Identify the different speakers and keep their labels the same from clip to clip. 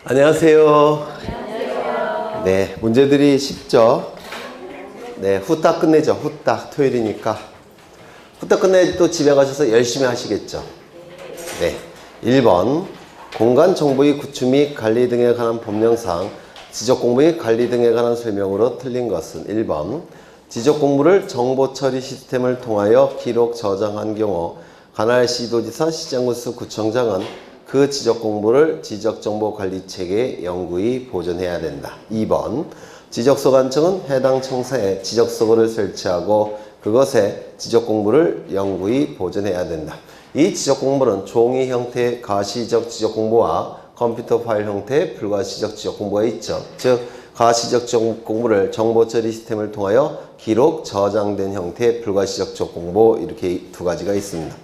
Speaker 1: 안녕하세요. 안녕하세요. 네, 문제들이 쉽죠? 네, 후딱 끝내죠. 후딱 토요일이니까. 후딱 끝내고 또 집에 가셔서 열심히 하시겠죠? 네. 1번. 공간 정보의 구축 및 관리 등에 관한 법령상 지적 공부의 관리 등에 관한 설명으로 틀린 것은 1번. 지적 공부를 정보 처리 시스템을 통하여 기록 저장한 경우 관할 시도지사, 시장군수, 구청장은 그 지적 공부를 지적정보관리체계에 영구히 보존해야 된다. 2번. 지적소관청은 해당 청사에 지적서고를 설치하고 그것에 지적 공부를 영구히 보존해야 된다. 이 지적 공부는 종이 형태의 가시적 지적 공부와 컴퓨터 파일 형태의 불가시적 지적 공부가 있죠. 즉 가시적 지적 공부를 정보 처리 시스템을 통하여 기록 저장된 형태의 불가시적 지적 공부, 이렇게 두 가지가 있습니다.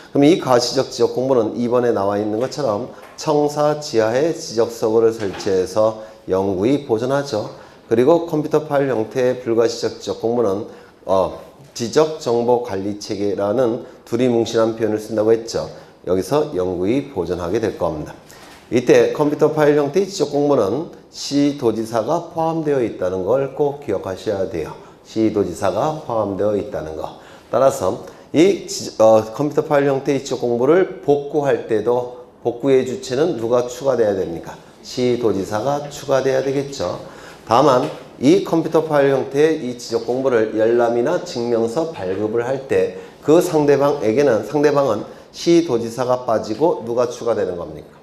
Speaker 1: 그럼 이 가시적 지적 공부는 2번에 나와 있는 것처럼 청사 지하에 지적서고를 설치해서 영구히 보존하죠. 그리고 컴퓨터 파일 형태의 불가시적 지적 공부는 지적정보관리체계라는 두리뭉실한 표현을 쓴다고 했죠. 여기서 영구히 보존하게 될 겁니다. 이때 컴퓨터 파일 형태의 지적 공부는 시도지사가 포함되어 있다는 걸 꼭 기억하셔야 돼요. 시도지사가 포함되어 있다는 거. 따라서 이 컴퓨터 파일 형태의 지적 공부를 복구할 때도 복구의 주체는 누가 추가돼야 됩니까? 시도지사가 추가돼야 되겠죠. 다만 이 컴퓨터 파일 형태의 이 지적 공부를 열람이나 증명서 발급을 할 때 그 상대방은 시도지사가 빠지고 누가 추가되는 겁니까?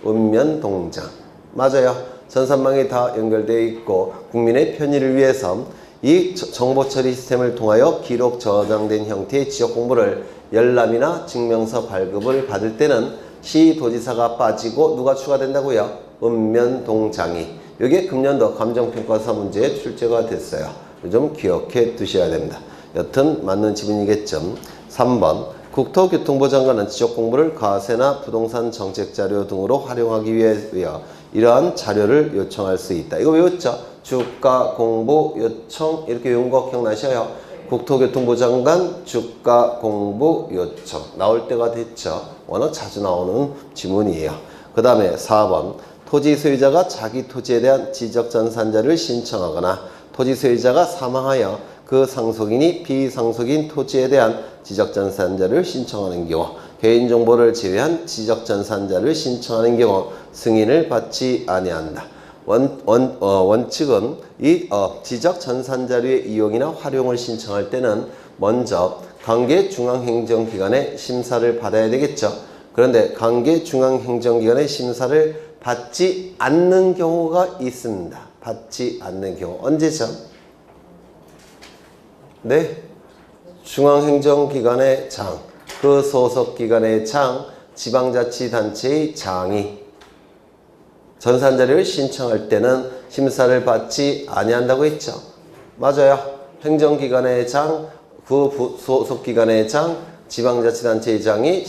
Speaker 1: 읍면동장. 맞아요. 전산망이 다 연결되어 있고 국민의 편의를 위해서 이 정보처리 시스템을 통하여 기록 저장된 형태의 지적 공부를 열람이나 증명서 발급을 받을 때는 시도지사가 빠지고 누가 추가된다고요? 읍면동장이. 이게 금년도 감정평가사 문제에 출제가 됐어요. 좀 기억해 두셔야 됩니다. 여튼 맞는 지문이겠죠. 3번. 국토교통부 장관은 지적 공부를 가세나 부동산 정책 자료 등으로 활용하기 위하여 이러한 자료를 요청할 수 있다. 이거 외웠죠? 주가 공부 요청, 이렇게 외운 거 기억나셔요? 국토교통부 장관 주가 공부 요청 나올 때가 됐죠. 워낙 자주 나오는 지문이에요. 그 다음에 4번. 토지 소유자가 자기 토지에 대한 지적전산자를 신청하거나 토지 소유자가 사망하여 그 상속인이 비상속인 토지에 대한 지적전산자를 신청하는 경우, 개인정보를 제외한 지적전산자를 신청하는 경우 승인을 받지 아니한다. 원칙은 이 지적전산자료의 이용이나 활용을 신청할 때는 먼저 관계 중앙행정기관의 심사를 받아야 되겠죠. 그런데 관계 중앙행정기관의 심사를 받지 않는 경우가 있습니다. 받지 않는 경우. 언제죠? 네. 중앙행정기관의 장, 그 소속기관의 장, 지방자치단체의 장이 전산자료를 신청할 때는 심사를 받지 아니한다고 했죠. 맞아요. 행정기관의 장, 그 소속기관의 장, 지방자치단체의 장이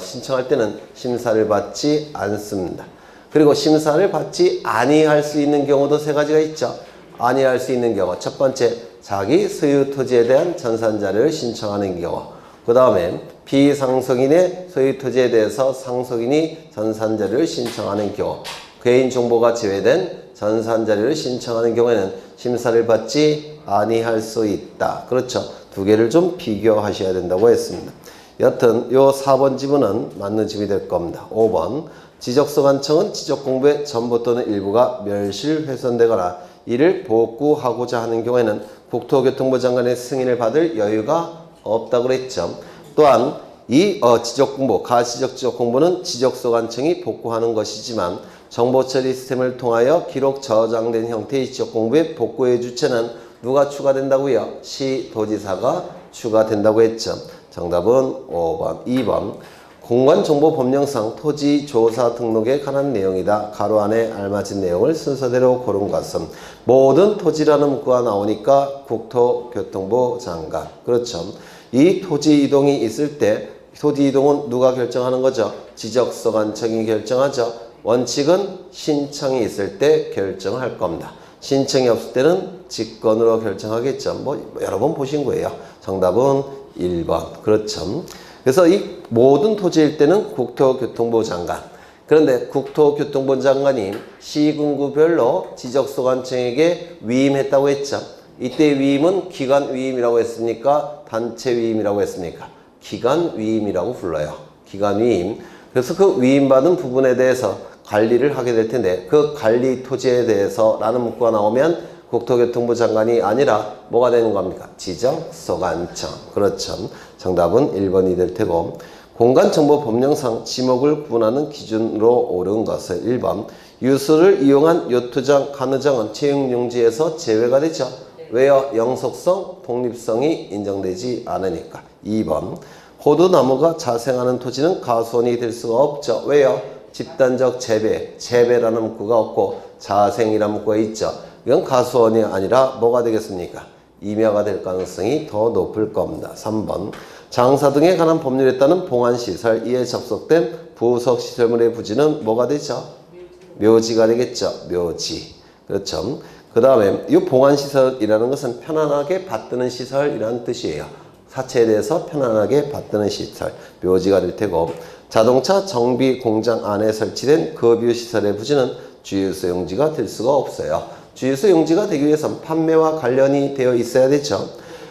Speaker 1: 신청할 때는 심사를 받지 않습니다. 그리고 심사를 받지 아니할 수 있는 경우도 세 가지가 있죠. 아니할 수 있는 경우. 첫 번째, 자기 소유 토지에 대한 전산자료를 신청하는 경우. 그 다음에 비상속인의 소유 토지에 대해서 상속인이 전산자료를 신청하는 경우. 개인정보가 제외된 전산자료를 신청하는 경우에는 심사를 받지 아니할 수 있다. 그렇죠. 두 개를 좀 비교하셔야 된다고 했습니다. 여튼 요 4번 지문은 맞는 지문이 될 겁니다. 5번. 지적소관청은 지적공부의 전부 또는 일부가 멸실훼손되거나 이를 복구하고자 하는 경우에는 국토교통부 장관의 승인을 받을 여유가 없다고 그랬죠. 또한 이 지적공부, 가시적 지적공부는 지적소관청이 복구하는 것이지만 정보처리 시스템을 통하여 기록 저장된 형태의 지적공부의 복구의 주체는 누가 추가된다고요? 시도지사가 추가된다고 했죠. 정답은 5번, 2번. 공간정보법령상 토지조사 등록에 관한 내용이다. 가로 안에 알맞은 내용을 순서대로 고른 것은 모든 토지라는 문구가 나오니까 국토교통부 장관. 그렇죠. 이 토지 이동이 있을 때 토지 이동은 누가 결정하는 거죠? 지적소관청이 결정하죠. 원칙은 신청이 있을 때 결정할 겁니다. 신청이 없을 때는 직권으로 결정하겠죠. 뭐 여러 번 보신 거예요. 정답은 1번. 그렇죠. 그래서 이 모든 토지일 때는 국토교통부 장관, 그런데 국토교통부 장관이 시군구별로 지적소관청에게 위임했다고 했죠. 이때 위임은 기관 위임이라고 했습니까? 단체 위임이라고 했습니까? 기관 위임이라고 불러요. 기관 위임. 그래서 그 위임받은 부분에 대해서 관리를 하게 될 텐데 그 관리 토지에 대해서 라는 문구가 나오면 국토교통부 장관이 아니라 뭐가 되는 겁니까? 지적소관청. 그렇죠. 정답은 1번이 될 테고 공간정보법령상 지목을 구분하는 기준으로 옳은 것은 1번 유수를 이용한 요트장, 간허장은 채용용지에서 제외가 되죠. 왜요? 영속성, 독립성이 인정되지 않으니까. 2번 호두나무가 자생하는 토지는 가수원이 될 수가 없죠. 왜요? 집단적 재배, 재배라는 문구가 없고 자생이라는 문구가 있죠. 이건 가수원이 아니라 뭐가 되겠습니까? 임야가 될 가능성이 더 높을 겁니다. 3번 장사 등에 관한 법률에 따른 봉안시설, 이에 접속된 부속시설물의 부지는 뭐가 되죠? 묘지가 되겠죠. 묘지. 그렇죠. 그 다음에 이 봉안시설이라는 것은 편안하게 받드는 시설이라는 뜻이에요. 사체에 대해서 편안하게 받드는 시설, 묘지가 될 테고 자동차 정비 공장 안에 설치된 급유시설의 부지는 주유소 용지가 될 수가 없어요. 주유소 용지가 되기 위해서는 판매와 관련이 되어 있어야 되죠.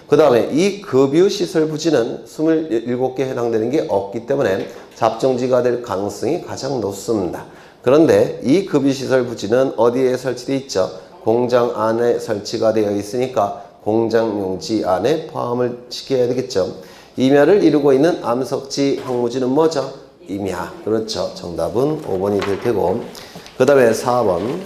Speaker 1: 그 다음에 이 급유시설 부지는 27개 해당되는 게 없기 때문에 잡종지가 될 가능성이 가장 높습니다. 그런데 이 급유시설 부지는 어디에 설치되어 있죠? 공장 안에 설치가 되어 있으니까 공장 용지 안에 포함을 시켜야 되겠죠. 임야를 이루고 있는 암석지 황무지는 뭐죠? 임야. 그렇죠. 정답은 5번이 될 테고 그 다음에 4번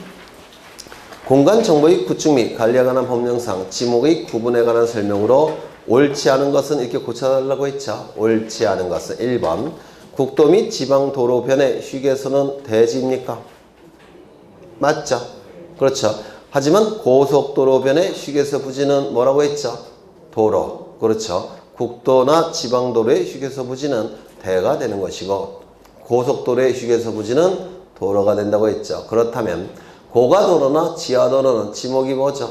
Speaker 1: 공간정보의 구축 및 관리에 관한 법령상 지목의 구분에 관한 설명으로 옳지 않은 것은 이렇게 고쳐달라고 했죠. 옳지 않은 것은 1번 국도 및 지방도로변의 휴게소는 대지입니까? 맞죠? 그렇죠. 하지만 고속도로변의 휴게소 부지는 뭐라고 했죠? 도로. 그렇죠. 국도나 지방도로의 휴게소 부지는 대가 되는 것이고 고속도로의 휴게소 부지는 도로가 된다고 했죠. 그렇다면 고가도로나 지하도로는 지목이 뭐죠?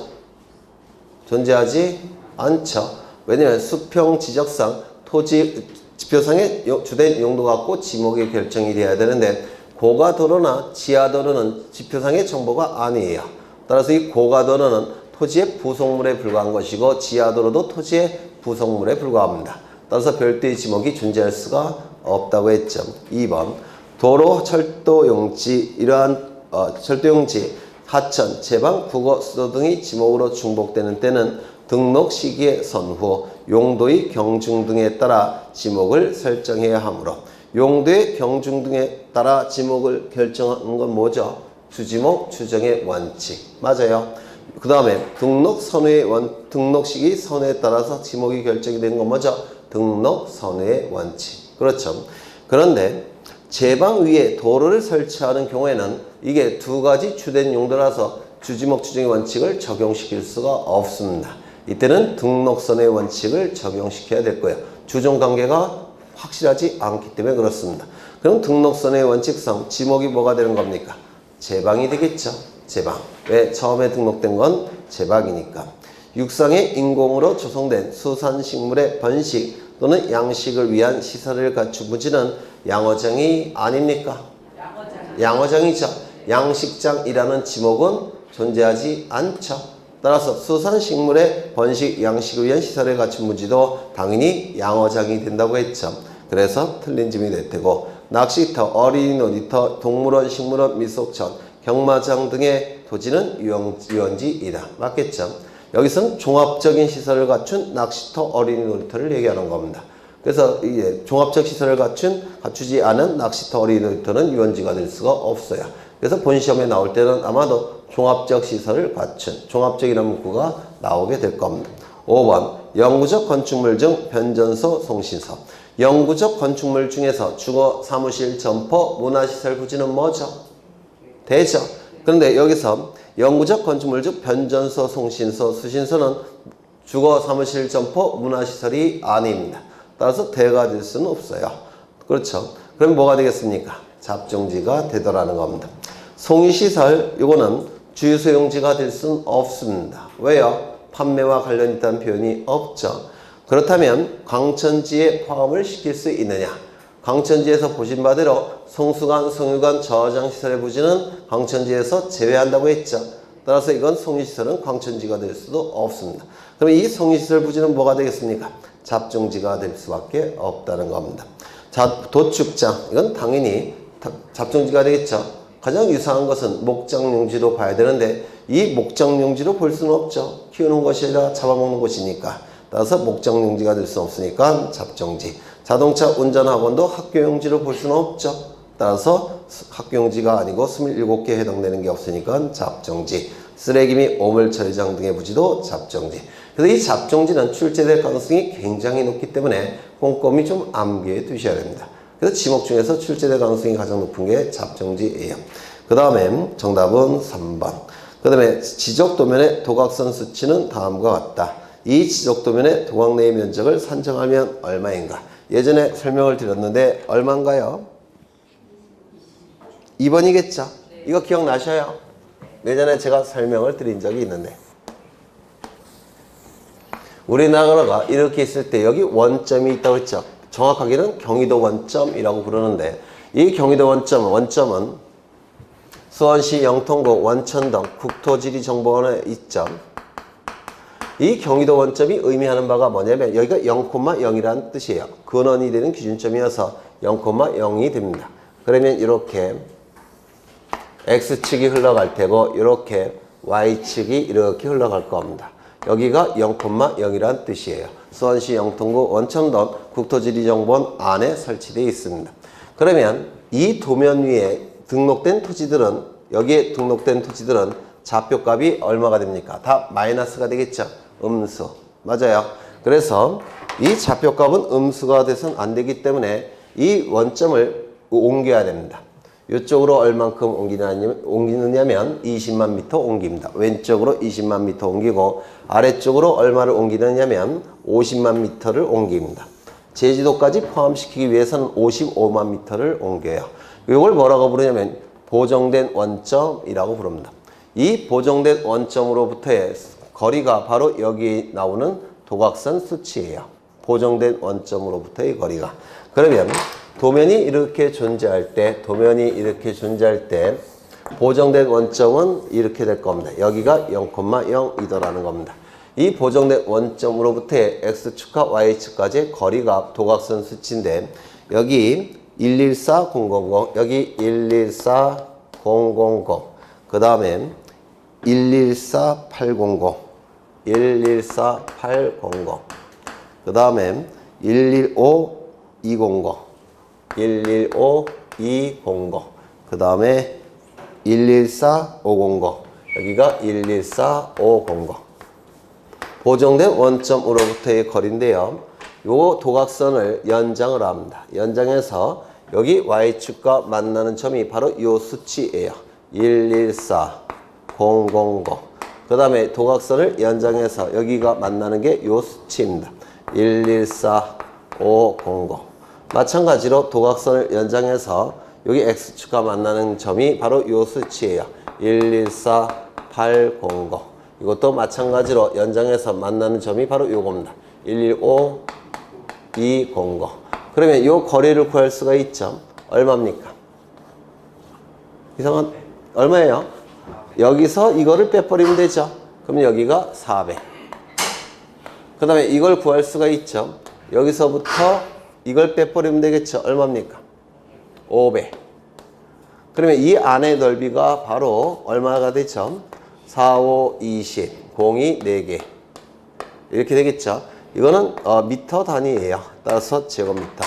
Speaker 1: 존재하지 않죠. 왜냐하면 수평 지적상 토지 지표상의 주된 용도 갖고 지목이 결정이 돼야 되는데 고가도로나 지하도로는 지표상의 정보가 아니에요. 따라서 이 고가도로는 토지의 부속물에 불과한 것이고 지하도로도 토지의 부속물에 불과합니다. 따라서 별도의 지목이 존재할 수가 없다고 했죠. 2번 도로, 철도 용지, 이러한 철도용지, 하천, 제방, 국어, 수도 등이 지목으로 중복되는 때는 등록 시기의 선후, 용도의 경중 등에 따라 지목을 설정해야 하므로 용도의 경중 등에 따라 지목을 결정하는 건 뭐죠? 주지목, 추정의 원칙. 맞아요. 그 다음에 등록 시기 선후에 따라서 지목이 결정이 되는 건 뭐죠? 등록 선후의 원칙. 그렇죠. 그런데 제방 위에 도로를 설치하는 경우에는 이게 두 가지 주된 용도라서 주지목 추정의 원칙을 적용시킬 수가 없습니다. 이때는 등록선의 원칙을 적용시켜야 될 거예요. 주종관계가 확실하지 않기 때문에 그렇습니다. 그럼 등록선의 원칙상 지목이 뭐가 되는 겁니까? 제방이 되겠죠. 제방. 왜? 처음에 등록된 건 제방이니까. 육상의 인공으로 조성된 수산식물의 번식 또는 양식을 위한 시설을 갖춘 부지는 양어장이 아닙니까? 양어장이죠. 양식장이라는 지목은 존재하지 않죠. 따라서 수산식물의 번식, 양식을 위한 시설을 갖춘 부지도 당연히 양어장이 된다고 했죠. 그래서 틀린 점이 될 테고 낚시터, 어린이 놀이터, 동물원, 식물원, 미속천, 경마장 등의 토지는 유원지이다. 맞겠죠? 여기서는 종합적인 시설을 갖춘 낚시터, 어린이 놀이터를 얘기하는 겁니다. 그래서 이게 종합적 시설을 갖추지 않은 낚시터, 어린이 놀이터는 유원지가 될 수가 없어요. 그래서 본 시험에 나올 때는 아마도 종합적 시설을 갖춘 종합적이라는 문구가 나오게 될 겁니다. 5번 영구적 건축물 중 변전소, 송신소. 영구적 건축물 중에서 주거, 사무실, 점포, 문화시설 부지는 뭐죠? 되죠. 그런데 여기서 영구적 건축물 중 변전소, 송신소, 수신소는 주거, 사무실, 점포, 문화시설이 아닙니다. 따라서 대가 될 수는 없어요. 그렇죠. 그럼 뭐가 되겠습니까? 잡종지가 되더라는 겁니다. 송유시설, 이거는 주유소용지가 될 수는 없습니다. 왜요? 판매와 관련 있다는 표현이 없죠. 그렇다면 광천지에 포함을 시킬 수 있느냐? 강천지에서 보신 바대로 송수관, 송유관, 저장시설의 부지는 강천지에서 제외한다고 했죠. 따라서 이건 송유시설은 강천지가 될 수도 없습니다. 그럼 이 송유시설 부지는 뭐가 되겠습니까? 잡종지가 될 수밖에 없다는 겁니다. 자, 도축장, 이건 당연히 잡종지가 되겠죠. 가장 유사한 것은 목장용지로 봐야 되는데 이 목장용지로 볼 수는 없죠. 키우는 것이 아니라 잡아먹는 것이니까. 따라서 목장용지가 될 수 없으니까 잡종지. 자동차 운전학원도 학교용지로 볼 수는 없죠. 따라서 학교용지가 아니고 27개에 해당되는 게 없으니까 잡종지. 쓰레기 및 오물 처리장 등의 부지도 잡종지. 그래서 이 잡종지는 출제될 가능성이 굉장히 높기 때문에 꼼꼼히 좀 암기해 두셔야 됩니다. 그래서 지목 중에서 출제될 가능성이 가장 높은 게 잡종지예요. 그 다음에 정답은 3번. 그 다음에 지적도면의 도각선 수치는 다음과 같다. 이 지적도면의 도각 내의 면적을 산정하면 얼마인가? 예전에 설명을 드렸는데 얼마인가요? 2번이겠죠? 이거 기억나셔요? 예전에 제가 설명을 드린 적이 있는데 우리나라가 이렇게 있을 때 여기 원점이 있다고 했죠. 정확하게는 경의도 원점이라고 부르는데 이 경의도 원점은 수원시 영통구 원천동 국토지리정보원에 있죠. 이 경의도 원점이 의미하는 바가 뭐냐면 여기가 0,0이라는 뜻이에요. 근원이 되는 기준점이어서 0,0이 됩니다. 그러면 이렇게 X축이 흘러갈 테고 이렇게 Y축이 이렇게 흘러갈 겁니다. 여기가 0,0이라는 뜻이에요. 수원시 영통구 원천동 국토지리정보원 안에 설치되어 있습니다. 그러면 이 도면 위에 등록된 토지들은 여기에 등록된 토지들은 좌표값이 얼마가 됩니까? 다 마이너스가 되겠죠. 음수. 맞아요. 그래서 이 좌표값은 음수가 돼서는 안 되기 때문에 이 원점을 옮겨야 됩니다. 이쪽으로 얼만큼 옮기느냐면 20만 미터 옮깁니다. 왼쪽으로 20만 미터 옮기고 아래쪽으로 얼마를 옮기느냐면 50만 미터를 옮깁니다. 제주도까지 포함시키기 위해서는 55만 미터를 옮겨요. 이걸 뭐라고 부르냐면 보정된 원점이라고 부릅니다. 이 보정된 원점으로부터의 거리가 바로 여기 나오는 도각선 수치예요. 보정된 원점으로부터의 거리가. 그러면 도면이 이렇게 존재할 때 보정된 원점은 이렇게 될 겁니다. 여기가 0,0이더라는 겁니다. 이 보정된 원점으로부터의 X축과 Y축까지의 거리가 도각선 수치인데 여기 114000, 여기 114000, 그 다음에 114800, 114800, 그 다음에 115200, 115200, 그 다음에 114500, 여기가 114500. 보정된 원점으로부터의 거리인데요. 요 도각선을 연장을 합니다. 연장해서 여기 Y축과 만나는 점이 바로 요 수치예요. 114000. 그 다음에 도각선을 연장해서 여기가 만나는 게 요 수치입니다. 114500. 마찬가지로 도각선을 연장해서 여기 X축과 만나는 점이 바로 요 수치예요. 114800. 이것도 마찬가지로 연장해서 만나는 점이 바로 요겁니다. 115200. 그러면 요 거리를 구할 수가 있죠. 얼마입니까? 이상한 얼마예요? 여기서 이거를 빼버리면 되죠. 그럼 여기가 400. 그 다음에 이걸 구할 수가 있죠. 여기서부터 이걸 빼버리면 되겠죠. 얼마입니까? 500. 그러면 이 안의 넓이가 바로 얼마가 되죠? 4, 5, 20, 0이 4개. 이렇게 되겠죠. 이거는 미터 단위예요. 따라서 제곱미터.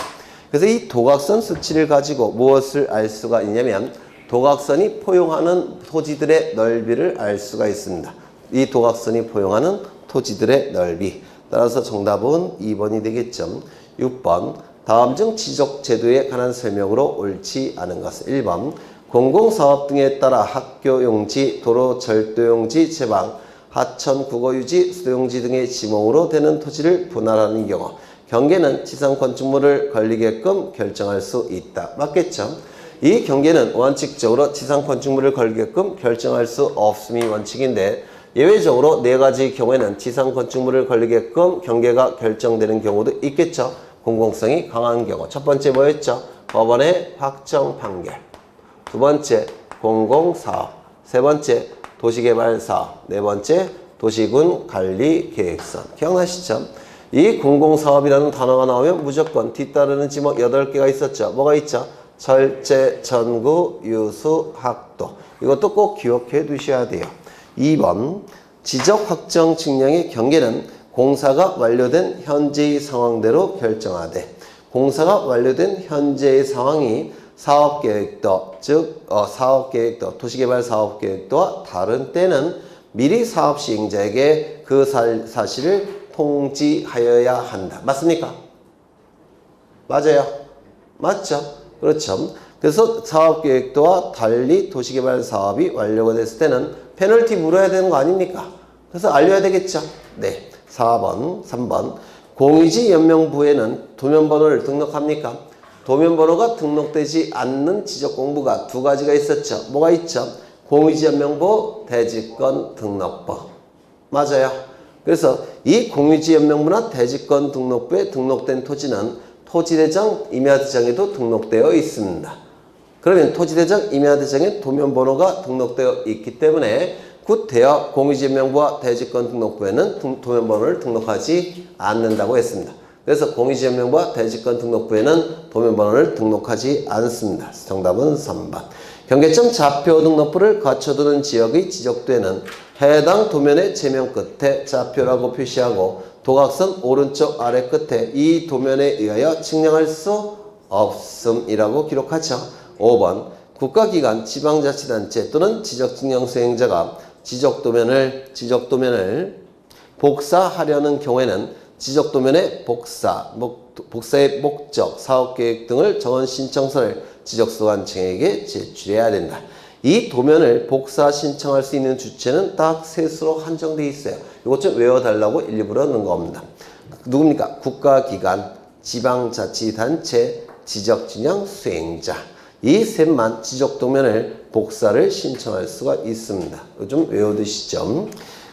Speaker 1: 그래서 이 도각선 수치를 가지고 무엇을 알 수가 있냐면 도각선이 포용하는 토지들의 넓이를 알 수가 있습니다. 이 도각선이 포용하는 토지들의 넓이. 따라서 정답은 2번이 되겠죠. 6번. 다음 중 지적 제도에 관한 설명으로 옳지 않은 것은 1번. 공공사업 등에 따라 학교용지, 도로 절도용지, 제방, 하천, 국어유지, 수도용지 등의 지목으로 되는 토지를 분할하는 경우 경계는 지상 건축물을 걸리게끔 결정할 수 있다. 맞겠죠? 이 경계는 원칙적으로 지상 건축물을 걸게끔 결정할 수 없음이 원칙인데 예외적으로 4가지 경우에는 지상 건축물을 걸리게끔 경계가 결정되는 경우도 있겠죠. 공공성이 강한 경우. 첫 번째 뭐였죠? 법원의 확정 판결. 두 번째 공공사업. 세 번째 도시개발사업. 네 번째 도시군 관리계획선. 기억나시죠? 이 공공사업이라는 단어가 나오면 무조건 뒤따르는 지목 8개가 있었죠. 뭐가 있죠? 철제, 전구, 유수, 학도. 이것도 꼭 기억해 두셔야 돼요. 2번 지적 확정 측량의 경계는 공사가 완료된 현재의 상황대로 결정하되 공사가 완료된 현재의 상황이 사업계획도, 즉 사업계획도, 도시개발 사업계획도와 다른 때는 미리 사업 시행자에게 그 사실을 통지하여야 한다. 맞습니까? 맞아요. 맞죠? 그렇죠. 그래서 사업계획도와 달리 도시개발 사업이 완료가 됐을 때는 페널티 물어야 되는 거 아닙니까? 그래서 알려야 되겠죠. 네. 4번, 3번. 공유지 연명부에는 도면번호를 등록합니까? 도면번호가 등록되지 않는 지적공부가 두 가지가 있었죠. 뭐가 있죠? 공유지 연명부, 대지권 등록부. 맞아요. 그래서 이 공유지 연명부나 대지권 등록부에 등록된 토지는 토지대장, 임야대장에도 등록되어 있습니다. 그러면 토지대장, 임야대장에 도면번호가 등록되어 있기 때문에 굿되어 공유지연명부와 대지권 등록부에는 도면번호를 등록하지 않는다고 했습니다. 그래서 공유지연명부와 대지권 등록부에는 도면번호를 등록하지 않습니다. 정답은 3번. 경계점 좌표 등록부를 갖춰두는 지역의 지적되는 해당 도면의 제면 끝에 좌표라고 표시하고 도각선 오른쪽 아래 끝에 이 도면에 의하여 측량할 수 없음이라고 기록하죠. 5번 국가기관, 지방자치단체 또는 지적측량 수행자가 지적도면을 복사하려는 경우에는 지적도면의 복사의 목적, 사업계획 등을 정한 신청서를 지적소관청에게 제출해야 된다. 이 도면을 복사 신청할 수 있는 주체는 딱 셋으로 한정되어 있어요. 이것 좀 외워달라고 일부러 넣은 겁니다. 누굽니까? 국가기관, 지방자치단체, 지적진영 수행자. 이 셋만 지적도면을 복사를 신청할 수가 있습니다. 좀 외워두시죠.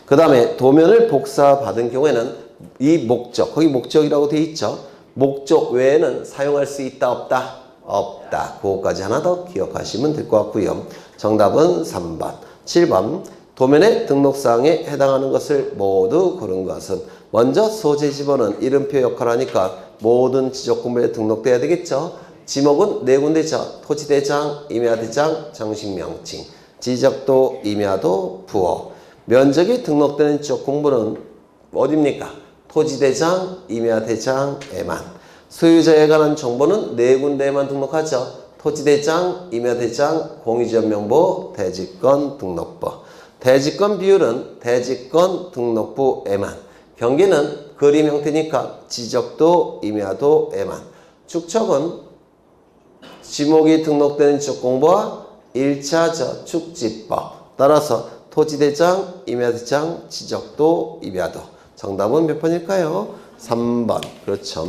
Speaker 1: 그 다음에 도면을 복사받은 경우에는 이 목적, 거기 목적이라고 되어 있죠. 목적 외에는 사용할 수 있다, 없다? 없다. 그거까지 하나 더 기억하시면 될 것 같고요. 정답은 3번. 7번 도면의 등록사항에 해당하는 것을 모두 고른 것은 먼저 소재 집어는 이름표 역할을 하니까 모든 지적공부에 등록돼야 되겠죠. 지목은 네 군데죠. 토지대장, 임야대장, 정식명칭, 지적도, 임야도, 부호. 면적이 등록되는 지적공부는 어디입니까? 토지대장, 임야대장에만. 소유자에 관한 정보는 네 군데에만 등록하죠. 토지대장, 임야대장, 공유지연명부, 대지권 등록부. 대지권 비율은 대지권 등록부에만. 경계는 그림 형태니까 지적도, 임야도에만. 축척은 지목이 등록되는 지적공부와 1차 축지법. 따라서 토지대장, 임야대장, 지적도, 임야도. 정답은 몇 번일까요? 3번. 그렇죠.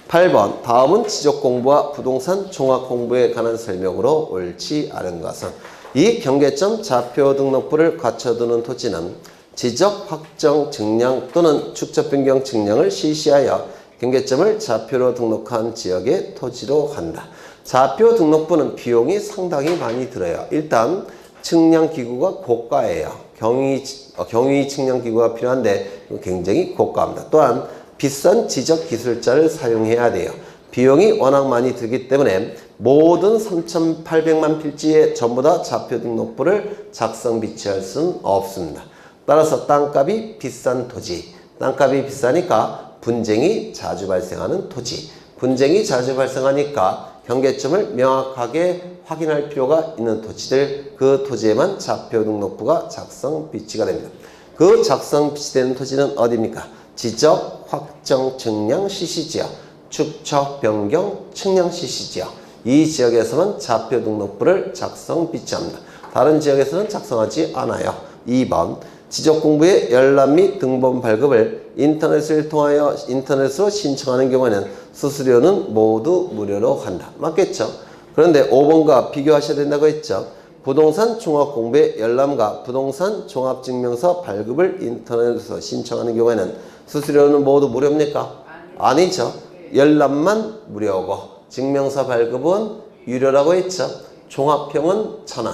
Speaker 1: 8번. 다음은 지적공부와 부동산 종합공부에 관한 설명으로 옳지 않은 것은 이 경계점 좌표 등록부를 갖춰두는 토지는 지적 확정 측량 또는 축적 변경 측량을 실시하여 경계점을 좌표로 등록한 지역의 토지로 한다. 좌표 등록부는 비용이 상당히 많이 들어요. 일단 측량기구가 고가예요. 경위 측량기구가 필요한데 굉장히 고가합니다. 또한 비싼 지적기술자를 사용해야 돼요. 비용이 워낙 많이 들기 때문에 모든 3,800만 필지에 전부 다 좌표 등록부를 작성 비치할 수는 없습니다. 따라서 땅값이 비싼 토지, 땅값이 비싸니까 분쟁이 자주 발생하는 토지, 분쟁이 자주 발생하니까 경계점을 명확하게 확인할 필요가 있는 토지들, 그 토지에만 좌표 등록부가 작성 비치가 됩니다. 그 작성 비치되는 토지는 어디입니까? 지적 확정 측량 실시지역, 축척 변경 측량 실시지역. 이 지역에서만 좌표 등록부를 작성 비치합니다. 다른 지역에서는 작성하지 않아요. 2번 지적공부의 열람 및 등본 발급을 인터넷을 통하여 인터넷으로 신청하는 경우에는 수수료는 모두 무료로 한다. 맞겠죠? 그런데 5번과 비교하셔야 된다고 했죠. 부동산 종합공부의 열람과 부동산 종합증명서 발급을 인터넷에서 신청하는 경우에는 수수료는 모두 무료입니까? 아니죠. 열람만 무료고 증명서 발급은 유료라고 했죠. 종합형은 1,000원,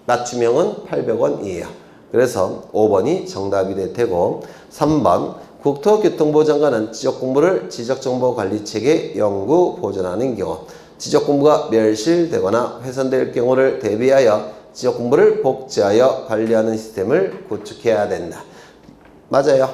Speaker 1: 맞춤형은 800원이에요. 그래서 5번이 정답이 될 테고 3번 국토교통부 장관은 지적공부를 지적정보관리체계 연구 보존하는 경우 지적공부가 멸실되거나 훼손될 경우를 대비하여 지적공부를 복제하여 관리하는 시스템을 구축해야 된다. 맞아요.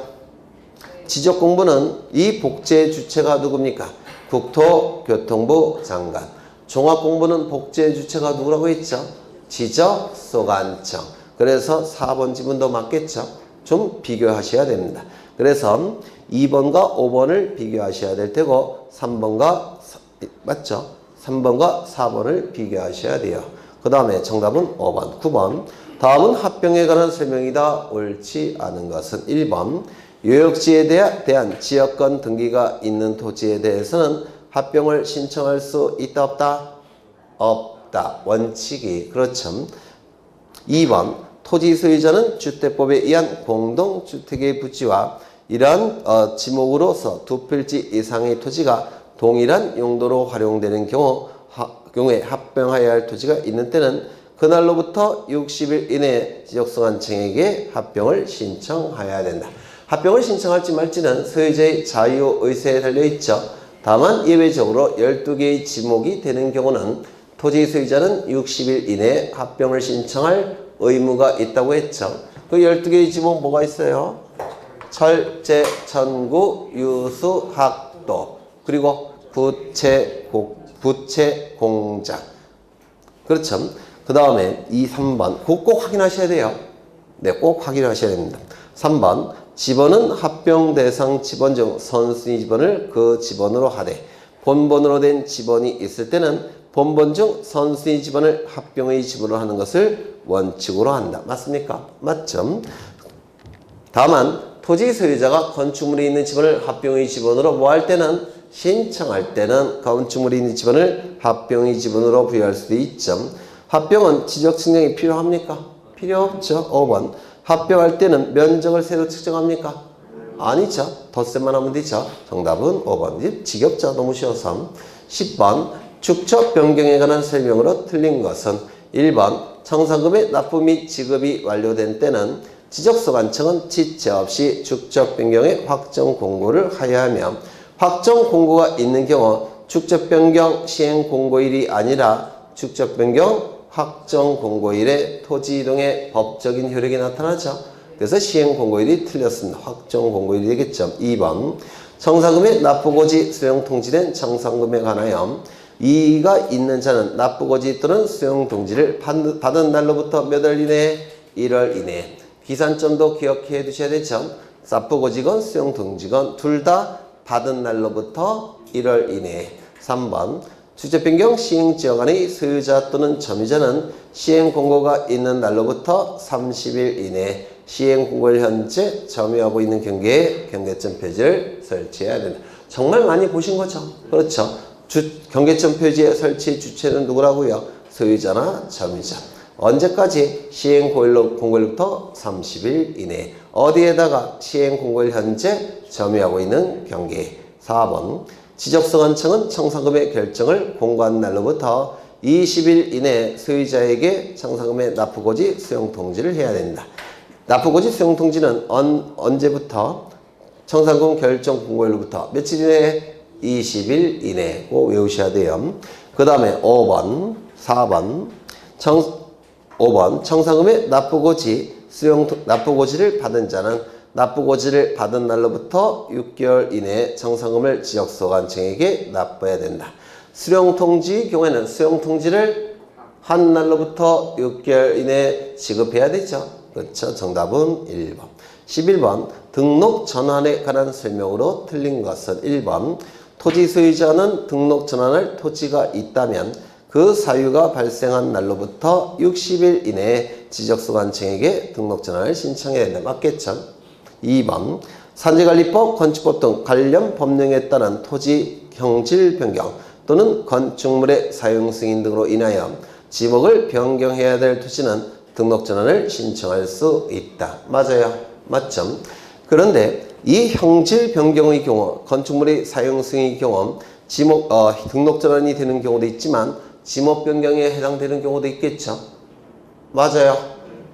Speaker 1: 지적공부는 이 복제의 주체가 누굽니까? 국토교통부 장관. 종합공부는 복제의 주체가 누구라고 했죠? 지적소관청. 그래서 4번 지문도 맞겠죠? 좀 비교하셔야 됩니다. 그래서 2번과 5번을 비교하셔야 될 테고 3번과 맞죠? 3번과 4번을 비교하셔야 돼요. 그 다음에 정답은 5번, 9번. 다음은 합병에 관한 설명이다. 옳지 않은 것은 1번. 요역지에 대한 지역권 등기가 있는 토지에 대해서는 합병을 신청할 수 있다 없다? 없다. 원칙이 그렇죠. 2번. 토지 소유자는 주택법에 의한 공동주택의 부지와 이러한 지목으로서 두 필지 이상의 토지가 동일한 용도로 활용되는 경우에 합병하여야 할 토지가 있는 때는 그날로부터 60일 이내에 지적소관청에게 합병을 신청하여야 된다. 합병을 신청할지 말지는 소유자의 자유의사에 달려있죠. 다만 예외적으로 12개의 지목이 되는 경우는 토지 소유자는 60일 이내에 합병을 신청할 의무가 있다고 했죠. 그 12개의 지목 뭐가 있어요? 철제, 천구, 유수, 학도, 그리고 부채, 공장. 그렇죠. 그 다음에 2, 3번 꼭 확인하셔야 돼요. 네, 꼭 확인하셔야 됩니다. 3번 지번은 합병 대상 지번 중 선순위 지번을 그 지번으로 하되 본번으로 된 지번이 있을 때는 본번 중 선순위 지번을 합병의 지번으로 하는 것을 원칙으로 한다. 맞습니까? 맞죠? 다만 토지 소유자가 건축물이 있는 지번을 합병의 지번으로 뭐 할 때는 신청할 때는 건축물이 있는 지번을 합병의 지번으로 부여할 수도 있죠. 합병은 지적 측량이 필요합니까? 필요 없죠. 5번. 합병할 때는 면적을 새로 측정합니까? 아니죠. 덧셈만 하면 되죠. 정답은 5번. 지겹죠. 너무 쉬워서. 10번. 축척 변경에 관한 설명으로 틀린 것은 1번. 청산금의 납부 및 지급이 완료된 때는 지적소관청은 지체 없이 축척 변경의 확정 공고를 하여하며 확정 공고가 있는 경우 축척 변경 시행 공고일이 아니라 축척 변경 확정 공고일에 토지 이동의 법적인 효력이 나타나죠. 그래서 시행 공고일이 틀렸습니다. 확정 공고일이 되겠죠. 2번 청산금의 납부고지 수용 통지된 청산금에 관하여 이의가 있는 자는 납부고지 또는 수용 통지를 받은 날로부터 몇 월 이내에 1월 이내에 기산점도 기억해 두셔야 되죠. 납부고지건 수용 통지건 둘 다 받은 날로부터 1월 이내에. 3번 주택변경 시행지역 안의 소유자 또는 점유자는 시행공고가 있는 날로부터 30일 이내에 시행공고를 현재 점유하고 있는 경계에 경계점 표지를 설치해야 된다. 정말 많이 보신 거죠? 그렇죠. 경계점 표지의 설치 주체는 누구라고요? 소유자나 점유자. 언제까지? 시행공고일로부터 30일 이내에. 어디에다가 시행공고일 현재 점유하고 있는 경계에. 4번 지적소관청은 청산금의 결정을 공고한 날로부터 20일 이내에 소유자에게 청산금의 납부고지 수용통지를 해야 된다. 납부고지 수용통지는 언제부터? 청산금 결정 공고일로부터 며칠 이내에? 20일 이내에 꼭 외우셔야 돼요. 그 다음에 5번, 4번 5번 청산금의 납부고지를 받은 자는 납부고지를 받은 날로부터 6개월 이내에 청산금을 지적소관청에게 납부해야 된다. 수령통지 경우에는 수령통지를 한 날로부터 6개월 이내에 지급해야 되죠. 그렇죠. 정답은 1번. 11번 등록 전환에 관한 설명으로 틀린 것은 1번 토지 소유자는 등록 전환할 토지가 있다면 그 사유가 발생한 날로부터 60일 이내에 지적소관청에게 등록 전환을 신청해야 된다. 맞겠죠? 2번 산지관리법, 건축법 등 관련 법령에 따른 토지 형질 변경 또는 건축물의 사용 승인 등으로 인하여 지목을 변경해야 될 토지는 등록 전환을 신청할 수 있다. 맞아요. 맞죠? 그런데 이 형질 변경의 경우, 건축물의 사용 승의 경우 등록 전환이 되는 경우도 있지만 지목 변경에 해당되는 경우도 있겠죠. 맞아요.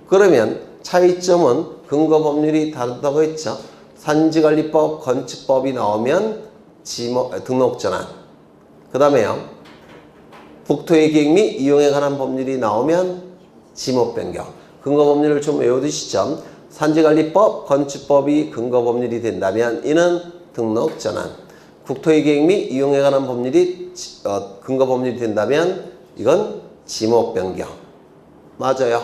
Speaker 1: 그러면 차이점은 근거 법률이 다르다고 했죠. 산지관리법, 건축법이 나오면 등록 전환. 그 다음에요. 국토의 계획 및 이용에 관한 법률이 나오면 지목 변경. 근거 법률을 좀 외워두시죠. 산지관리법, 건축법이 근거 법률이 된다면 이는 등록 전환. 국토의 계획 및 이용에 관한 법률이 근거 법률이 된다면 이건 지목 변경. 맞아요.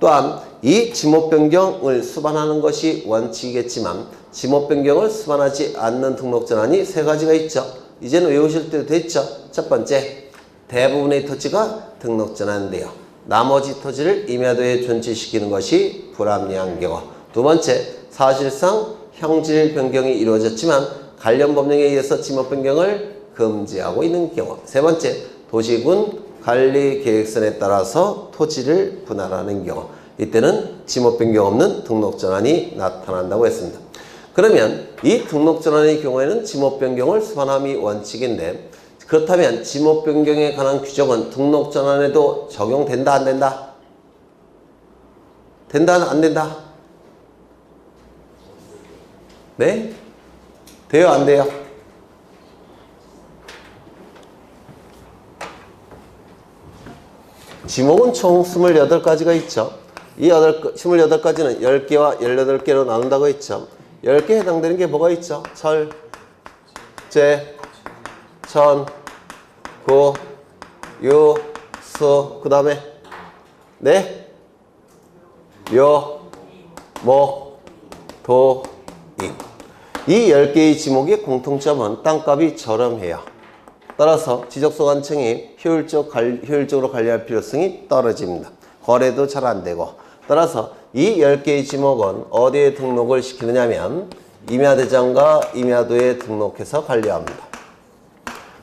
Speaker 1: 또한 이 지목 변경을 수반하는 것이 원칙이겠지만 지목 변경을 수반하지 않는 등록 전환이 세 가지가 있죠. 이제는 외우실 때도 됐죠. 첫 번째, 대부분의 토지가 등록 전환돼요. 나머지 토지를 임야도에 존치시키는 것이 불합리한 경우. 두 번째, 사실상 형질 변경이 이루어졌지만 관련 법령에 의해서 지목 변경을 금지하고 있는 경우. 세 번째, 도시군 관리 계획선에 따라서 토지를 분할하는 경우. 이때는 지목 변경 없는 등록 전환이 나타난다고 했습니다. 그러면 이 등록 전환의 경우에는 지목 변경을 수반함이 원칙인데, 그렇다면 지목 변경에 관한 규정은 등록 전환에도 적용된다, 안 된다? 된다, 안 된다? 네? 돼요, 안 돼요? 지목은 총 28가지가 있죠. 이 28가지는 10개와 18개로 나눈다고 했죠. 10개에 해당되는 게 뭐가 있죠? 철, 제, 천, 구, 유, 수, 그 다음에 네? 묘, 목, 도, 임. 이 10개의 지목의 공통점은 땅값이 저렴해요. 따라서 지적소관청이 효율적으로 관리할 필요성이 떨어집니다. 거래도 잘 안 되고. 따라서 이 10개의 지목은 어디에 등록을 시키느냐면 임야대장과 임야도에 등록해서 관리합니다.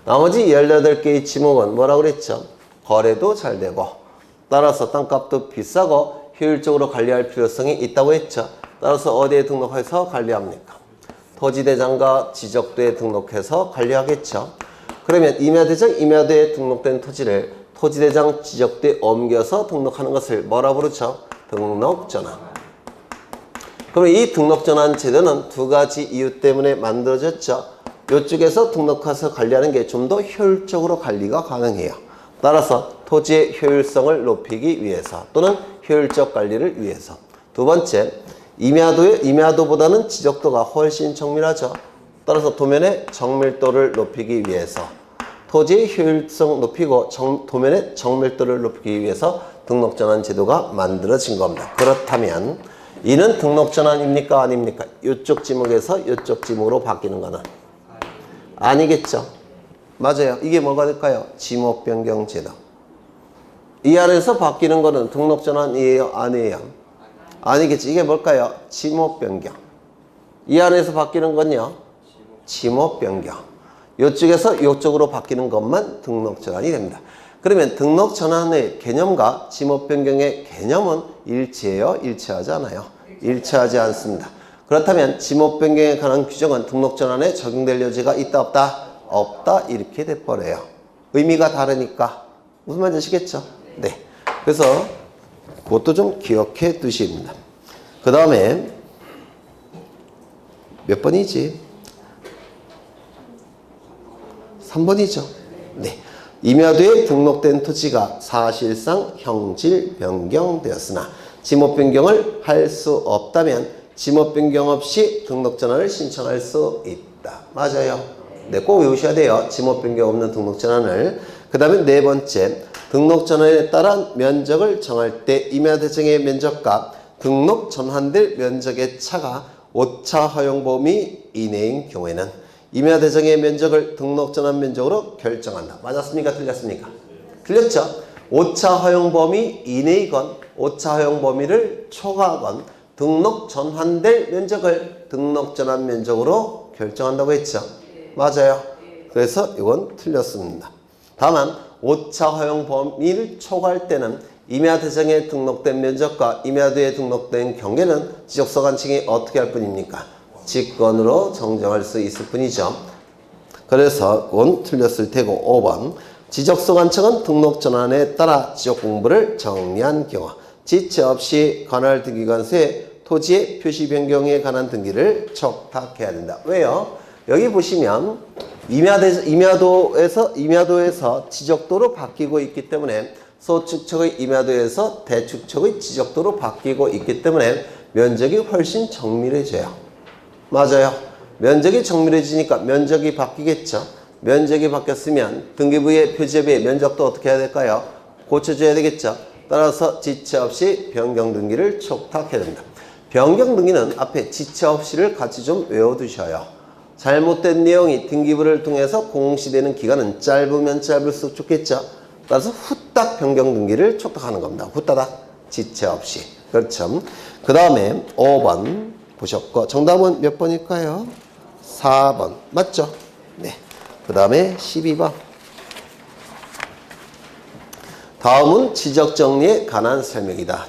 Speaker 1: 나머지 18개의 지목은 뭐라고 그랬죠? 거래도 잘 되고 따라서 땅값도 비싸고 효율적으로 관리할 필요성이 있다고 했죠. 따라서 어디에 등록해서 관리합니까? 토지대장과 지적도에 등록해서 관리하겠죠. 그러면 임야대장, 임야도에 등록된 토지를 토지대장, 지적도에 옮겨서 등록하는 것을 뭐라 부르죠? 등록전환. 그럼 이 등록전환 제도는 두 가지 이유 때문에 만들어졌죠. 이쪽에서 등록해서 관리하는 게 좀 더 효율적으로 관리가 가능해요. 따라서 토지의 효율성을 높이기 위해서 또는 효율적 관리를 위해서. 두 번째, 임야도보다는 지적도가 훨씬 정밀하죠. 따라서 도면의 정밀도를 높이기 위해서, 토지의 효율성 높이고 도면의 정밀도를 높이기 위해서 등록전환 제도가 만들어진 겁니다. 그렇다면 이는 등록전환입니까? 아닙니까? 이쪽 지목에서 이쪽 지목으로 바뀌는 거는 아니겠죠. 맞아요. 이게 뭐가 될까요? 지목 변경 제도. 이 안에서 바뀌는 거는 등록전환이에요? 아니에요? 아니겠지. 이게 뭘까요? 지목 변경. 이 안에서 바뀌는 건요? 지목 변경. 이쪽에서 이쪽으로 바뀌는 것만 등록 전환이 됩니다. 그러면 등록 전환의 개념과 지목 변경의 개념은 일치해요? 일치하지 않아요? 일치하지 않습니다. 그렇다면 지목 변경에 관한 규정은 등록 전환에 적용될 여지가 있다, 없다? 없다, 이렇게 돼버려요. 의미가 다르니까. 무슨 말인지 아시겠죠? 네. 그래서 그것도 좀 기억해 두십니다. 그 다음에 몇 번이지? 3번이죠. 네. 임야도에 등록된 토지가 사실상 형질 변경되었으나 지목 변경을 할 수 없다면 지목 변경 없이 등록 전환을 신청할 수 있다. 맞아요. 네, 꼭 외우셔야 돼요. 지목 변경 없는 등록 전환을. 그 다음에 네 번째, 등록 전환에 따른 면적을 정할 때 임야대장의 면적과 등록 전환될 면적의 차가 오차 허용 범위 이내인 경우에는 임야대장의 면적을 등록 전환 면적으로 결정한다. 맞았습니까? 틀렸습니까? 틀렸죠? 오차 허용 범위 이내이건 오차 허용 범위를 초과하건 등록 전환될 면적을 등록 전환 면적으로 결정한다고 했죠. 맞아요. 그래서 이건 틀렸습니다. 다만 오차 허용 범위를 초과할 때는 임야대장에 등록된 면적과 임야도에 등록된 경계는 지적소관청이 어떻게 할 뿐입니까? 직권으로 정정할 수 있을 뿐이죠. 그래서 그건 틀렸을 테고 5번 지적소관청은 등록 전환에 따라 지적 공부를 정리한 경우 지체 없이 관할 등기관서에 토지의 표시 변경에 관한 등기를 촉탁해야 된다. 왜요? 여기 보시면 임야도에서 지적도로 바뀌고 있기 때문에 소축척의 임야도에서 대축척의 지적도로 바뀌고 있기 때문에 면적이 훨씬 정밀해져요. 맞아요. 면적이 정밀해지니까 면적이 바뀌겠죠. 면적이 바뀌었으면 등기부의 표지협의의 면적도 어떻게 해야 될까요? 고쳐줘야 되겠죠. 따라서 지체 없이 변경 등기를 촉탁해야 된다. 변경 등기는 앞에 지체 없이를 같이 좀 외워두셔요. 잘못된 내용이 등기부를 통해서 공시되는 기간은 짧으면 짧을수록 좋겠죠. 따라서 후딱 변경 등기를 촉탁하는 겁니다. 후따닥 지체 없이. 그렇죠. 그 다음에 5번 보셨고 정답은 몇 번일까요? 4번 맞죠? 네. 그 다음에 12번 다음은 지적정리에 관한 설명이다.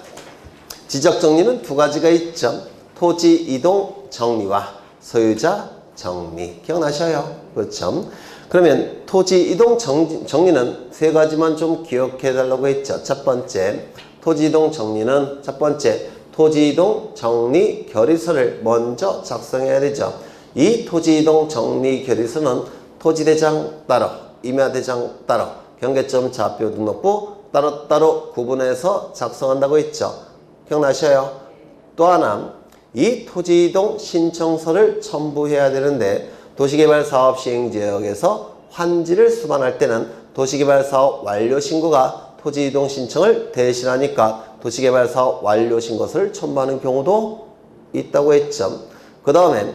Speaker 1: 지적정리는 두 가지가 있죠. 토지 이동 정리와 소유자 정리. 기억나셔요? 그렇죠? 그러면 토지 이동 정리는 세 가지만 좀 기억해 달라고 했죠. 첫 번째, 토지 이동 정리는 첫 번째, 토지 이동 정리 결의서를 먼저 작성해야 되죠. 이 토지 이동 정리 결의서는 토지대장 따로, 임야대장 따로, 경계점 좌표 등록부 따로따로 구분해서 작성한다고 했죠. 기억나셔요? 또 하나, 이 토지 이동 신청서를 첨부해야 되는데 도시개발사업 시행지역에서 환지를 수반할 때는 도시개발사업 완료신고가 토지 이동 신청을 대신하니까 도시개발사업 완료신고서를 첨부하는 경우도 있다고 했죠. 그 다음에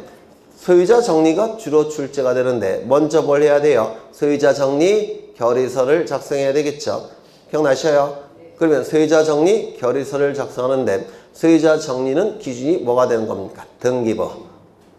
Speaker 1: 소유자 정리가 주로 출제가 되는데 먼저 뭘 해야 돼요? 소유자 정리 결의서를 작성해야 되겠죠. 기억나셔요? 그러면 소유자 정리 결의서를 작성하는데 소유자 정리는 기준이 뭐가 되는 겁니까? 등기부.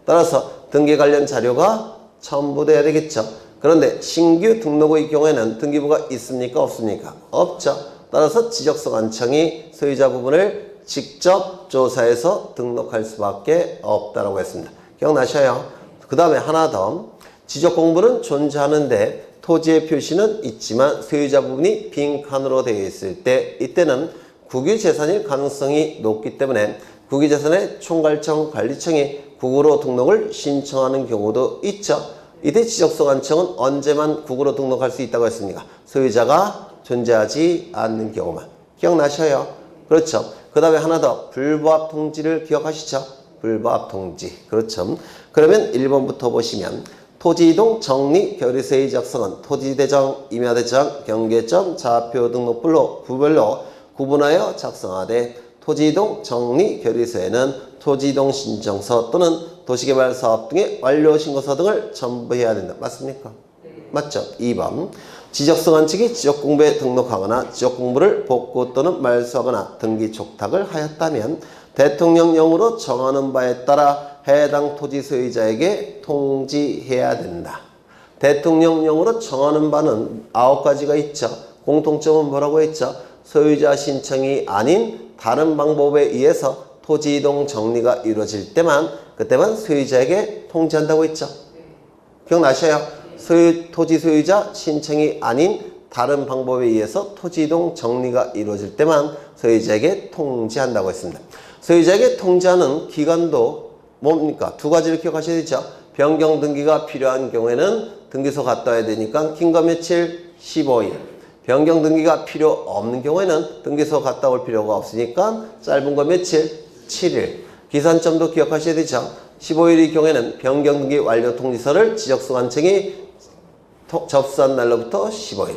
Speaker 1: 따라서 등기 관련 자료가 첨부돼야 되겠죠. 그런데 신규 등록의 경우에는 등기부가 있습니까? 없습니까? 없죠. 따라서 지적소관청이 소유자 부분을 직접 조사해서 등록할 수밖에 없다고 했습니다. 기억나셔요? 그 다음에 하나 더. 지적공부는 존재하는데 토지의 표시는 있지만 소유자 부분이 빈칸으로 되어 있을 때 이때는 국유재산일 가능성이 높기 때문에 국유재산의 총괄청 관리청이 국으로 등록을 신청하는 경우도 있죠. 이때 지적소관청은 언제만 국으로 등록할 수 있다고 했습니까? 소유자가 존재하지 않는 경우만. 기억나셔요? 그렇죠. 그 다음에 하나 더 불부합 통지를 기억하시죠? 불부합 통지. 그렇죠. 그러면 1번부터 보시면 토지이동 정리 결의서의 작성은 토지대장, 임야대장, 경계점, 좌표 등록부별로 구분하여 작성하되 토지이동 정리 결의서에는 토지이동 신청서 또는 도시개발사업 등의 완료신고서 등을 첨부해야 된다. 맞습니까? 네. 맞죠? 2번 지적소관 측이 지적공부에 등록하거나 지적공부를 복구 또는 말소하거나 등기 촉탁을 하였다면 대통령령으로 정하는 바에 따라 해당 토지 소유자에게 통지해야 된다. 대통령령으로 정하는 바는 9가지가 있죠. 공통점은 뭐라고 했죠? 소유자 신청이 아닌 다른 방법에 의해서 토지 이동 정리가 이루어질 때만 그때만 소유자에게 통지한다고 했죠. 기억나셔요? 토지 소유자 신청이 아닌 다른 방법에 의해서 토지 이동 정리가 이루어질 때만 소유자에게 통지한다고 했습니다. 소유자에게 통지하는 기간도 뭡니까? 두 가지를 기억하셔야 되죠. 변경 등기가 필요한 경우에는 등기소 갔다 와야 되니까 긴 거 며칠? 15일. 변경 등기가 필요 없는 경우에는 등기소 갔다 올 필요가 없으니까 짧은 거 며칠? 7일. 기산점도 기억하셔야 되죠. 15일의 경우에는 변경 등기 완료 통지서를 지적소관청이 접수한 날로부터 15일.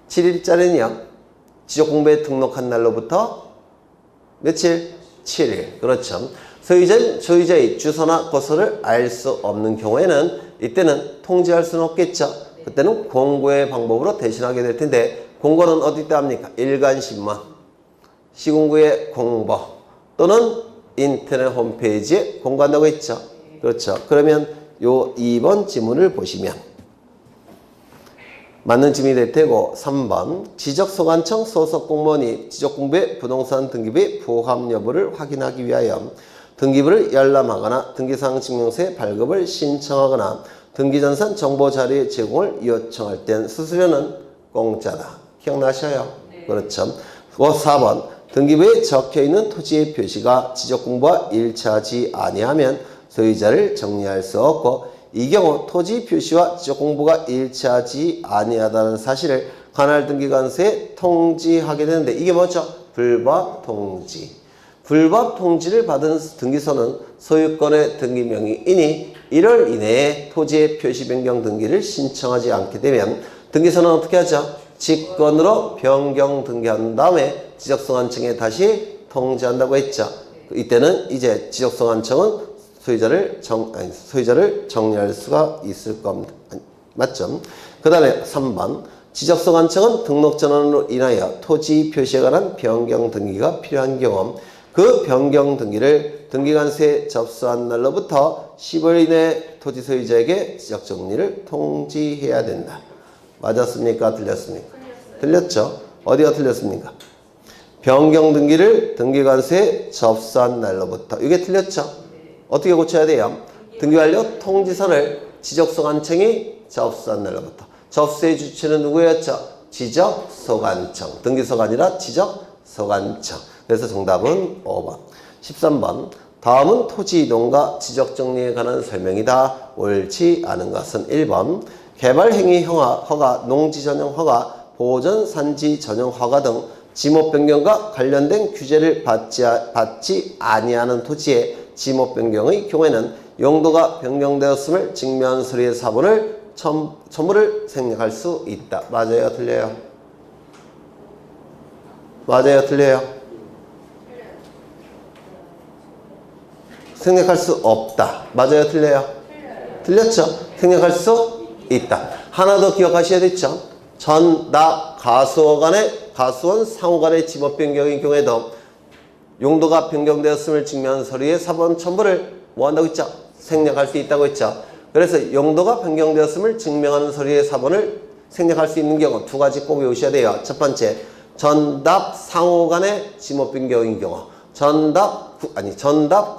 Speaker 1: 7일짜리는요. 지적공부에 등록한 날로부터 며칠? 7일. 그렇죠. 소유자의 주소나 거소를 알 수 없는 경우에는 이때는 통지할 수는 없겠죠. 그때는 공고의 방법으로 대신하게 될 텐데 공고는 어디다 합니까? 일간신문, 시군구의 공보 또는 인터넷 홈페이지에 공고한다고 했죠. 그렇죠. 그러면 요 2번 지문을 보시면 맞는 지문이 될 테고 3번 지적소관청 소속 공무원이 지적공부의 부동산 등기부의 부합 여부를 확인하기 위하여 등기부를 열람하거나 등기사항 증명서의 발급을 신청하거나 등기전산 정보 자료 제공을 요청할 땐 수수료는 공짜다. 기억나셔요?
Speaker 2: 네.
Speaker 1: 그렇죠. 4번 등기부에 적혀있는 토지의 표시가 지적공부와 일치하지 아니하면 소유자를 정리할 수 없고 이 경우 토지 표시와 지적공부가 일치하지 아니하다는 사실을 관할등기관서에 통지하게 되는데 이게 뭐죠? 불법 통지. 불법 통지를 받은 등기소는 소유권의 등기명의인이 1월 이내에 토지의 표시 변경 등기를 신청하지 않게 되면 등기소는 어떻게 하죠? 직권으로 변경 등기한 다음에 지적소관청에 다시 통지한다고 했죠. 이때는 이제 지적소관청은 소유자를 정리할 수가 있을 겁니다. 맞죠? 그 다음에 3번 지적소관청은 등록전환으로 인하여 토지 표시에 관한 변경 등기가 필요한 경우 그 변경 등기를 등기관서에 접수한 날로부터 10일 이내 토지 소유자에게 지적정리를 통지해야 된다. 맞았습니까? 틀렸습니까? 틀렸죠? 어디가 틀렸습니까? 변경 등기를 등기관서에 접수한 날로부터. 이게 틀렸죠? 어떻게 고쳐야 돼요? 등기완료 통지서를 지적소관청이 접수한 날로부터. 접수의 주체는 누구였죠? 지적소관청. 등기소가 아니라 지적소관청. 그래서 정답은 5번. 13번. 다음은 토지 이동과 지적정리에 관한 설명이다. 옳지 않은 것은 1번. 개발행위 허가, 농지전용 허가, 보전 산지 전용 허가 등 지목 변경과 관련된 규제를 받지 아니하는 토지의 지목 변경의 경우에는 용도가 변경되었음을 증명한 서류의 사본을 첨부를 생략할 수 있다. 맞아요? 틀려요? 맞아요? 틀려요? 생략할 수 없다. 맞아요? 틀려요? 틀렸죠? 생략할 수 있다. 하나 더 기억하셔야 되죠? 전납 가수원 상호 간의 지목 변경의 경우에도 용도가 변경되었음을 증명한 서류의 사본 첨부를 뭐 한다고 했죠? 생략할 수 있다고 했죠. 그래서 용도가 변경되었음을 증명하는 서류의 사본을 생략할 수 있는 경우 두 가지 꼭 외우셔야 돼요. 첫 번째, 전답 상호 간의 지목 변경인 경우, 전답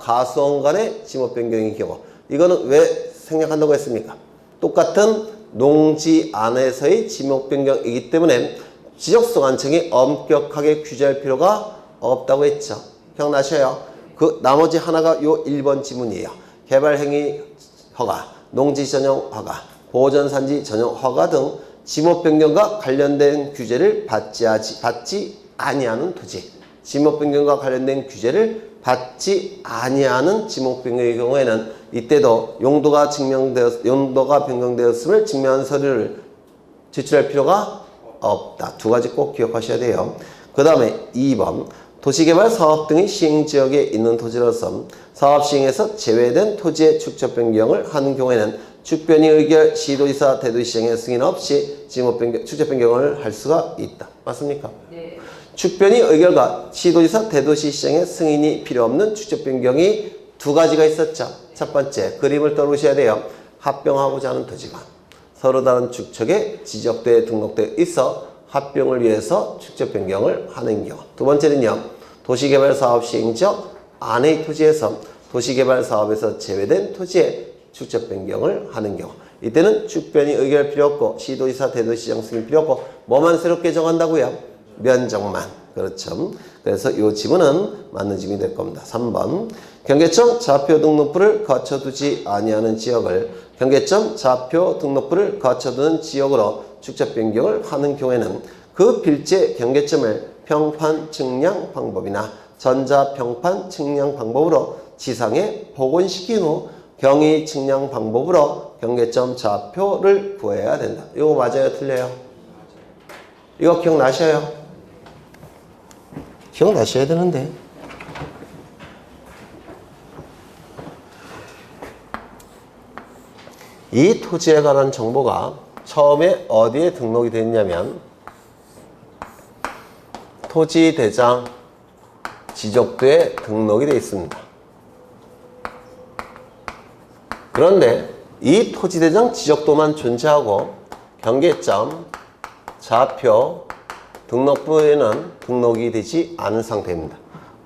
Speaker 1: 가수원 간의 지목 변경인 경우. 이거는 왜 생략한다고 했습니까? 똑같은 농지 안에서의 지목 변경이기 때문에 지적소관청이 엄격하게 규제할 필요가 없다고 했죠. 기억나셔요? 그 나머지 하나가 요 1번 지문이에요. 개발행위 허가, 농지 전용 허가, 보전산지 전용 허가 등 지목 변경과 관련된 규제를 받지 아니하는 토지. 지목 변경과 관련된 규제를 받지 아니하는 지목 변경의 경우에는 이때도 용도가 변경되었음을 증명한 서류를 제출할 필요가 없다. 두 가지 꼭 기억하셔야 돼요. 그 다음에 2번. 도시개발 사업 등의 시행지역에 있는 토지로서 사업 시행에서 제외된 토지의 축적 변경을 하는 경우에는 축변이 의결 시도지사 대도시장의 승인 없이 축적 변경을 할 수가 있다. 맞습니까?
Speaker 2: 네.
Speaker 1: 축변이 의결과 시도지사 대도시장의 승인이 필요 없는 축적 변경이 두 가지가 있었죠. 첫 번째, 그림을 떠오르셔야 돼요. 합병하고자 하는 토지가 서로 다른 축척에 지적되어 등록되어 있어 합병을 위해서 축적 변경을 하는 경우. 두 번째는요. 도시개발 사업 시행지역 안의 토지에서 도시개발 사업에서 제외된 토지에 축적 변경을 하는 경우. 이때는 축변이 의결 필요 없고 시도지사 대도시장 승인 필요 없고 뭐만 새롭게 정한다고요? 면적만. 그렇죠. 그래서 이 지문은 맞는 지문이 될 겁니다. 3번. 경계점 좌표 등록부를 거쳐두지 아니하는 지역을 경계점 좌표 등록부를 거쳐두는 지역으로 축적 변경을 하는 경우에는 그 필지 경계점을 평판 측량 방법이나 전자평판 측량 방법으로 지상에 복원시킨 후 경위 측량 방법으로 경계점 좌표를 구해야 된다. 이거 맞아요? 틀려요? 이거 기억나셔요? 기억나셔야 되는데. 이 토지에 관한 정보가 처음에 어디에 등록이 됐냐면 토지대장 지적도에 등록이 되어 있습니다. 그런데 이 토지대장 지적도만 존재하고 경계점, 좌표, 등록부에는 등록이 되지 않은 상태입니다.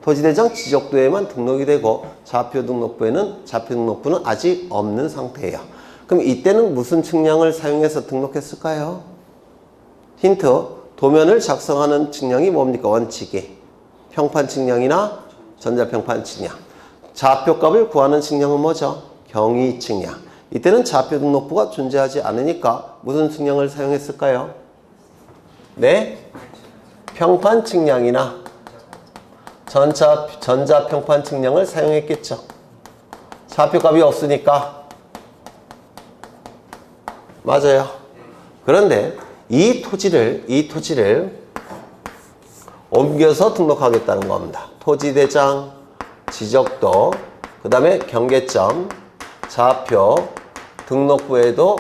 Speaker 1: 토지대장 지적도에만 등록이 되고 좌표 등록부는 아직 없는 상태예요. 그럼 이때는 무슨 측량을 사용해서 등록했을까요? 힌트, 도면을 작성하는 측량이 뭡니까? 원칙이 평판 측량이나 전자평판 측량. 좌표값을 구하는 측량은 뭐죠? 경위 측량. 이때는 좌표 등록부가 존재하지 않으니까 무슨 측량을 사용했을까요? 네? 평판 측량이나 전자평판 측량을 사용했겠죠. 좌표값이 없으니까. 맞아요. 그런데 이 토지를 옮겨서 등록하겠다는 겁니다. 토지대장, 지적도, 그 다음에 경계점, 좌표, 등록부에도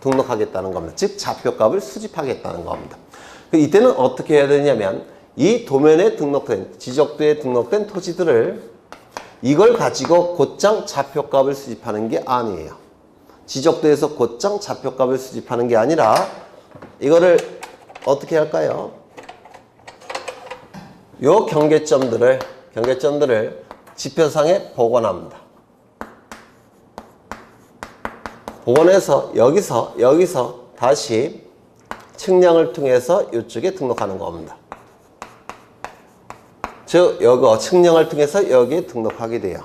Speaker 1: 등록하겠다는 겁니다. 즉 좌표값을 수집하겠다는 겁니다. 이때는 어떻게 해야 되냐면 이 도면에 등록된, 지적도에 등록된 토지들을 이걸 가지고 곧장 좌표값을 수집하는 게 아니에요. 지적도에서 곧장 좌표값을 수집하는 게 아니라 이거를 어떻게 할까요? 요 경계점들을 지표상에 복원합니다. 복원해서 여기서 다시 측량을 통해서 이쪽에 등록하는 겁니다. 즉, 이거 측량을 통해서 여기에 등록하게 돼요.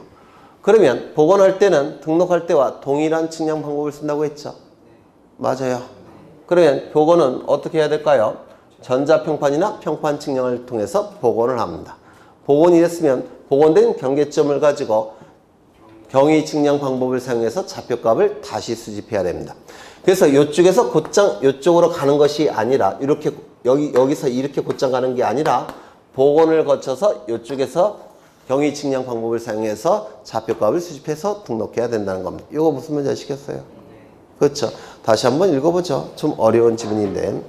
Speaker 1: 그러면 복원할 때는 등록할 때와 동일한 측량 방법을 쓴다고 했죠? 맞아요. 그러면 복원은 어떻게 해야 될까요? 전자평판이나 평판 측량을 통해서 복원을 합니다. 복원이 됐으면 복원된 경계점을 가지고 경위 측량 방법을 사용해서 좌표값을 다시 수집해야 됩니다. 그래서 이쪽에서 곧장 이쪽으로 가는 것이 아니라 이렇게 여기서 이렇게 곧장 가는 게 아니라 복원을 거쳐서 이쪽에서 경위 측량 방법을 사용해서 좌표값을 수집해서 등록해야 된다는 겁니다. 이거 무슨 말인지 아시겠어요? 그렇죠. 다시 한번 읽어보죠. 좀 어려운 지문인데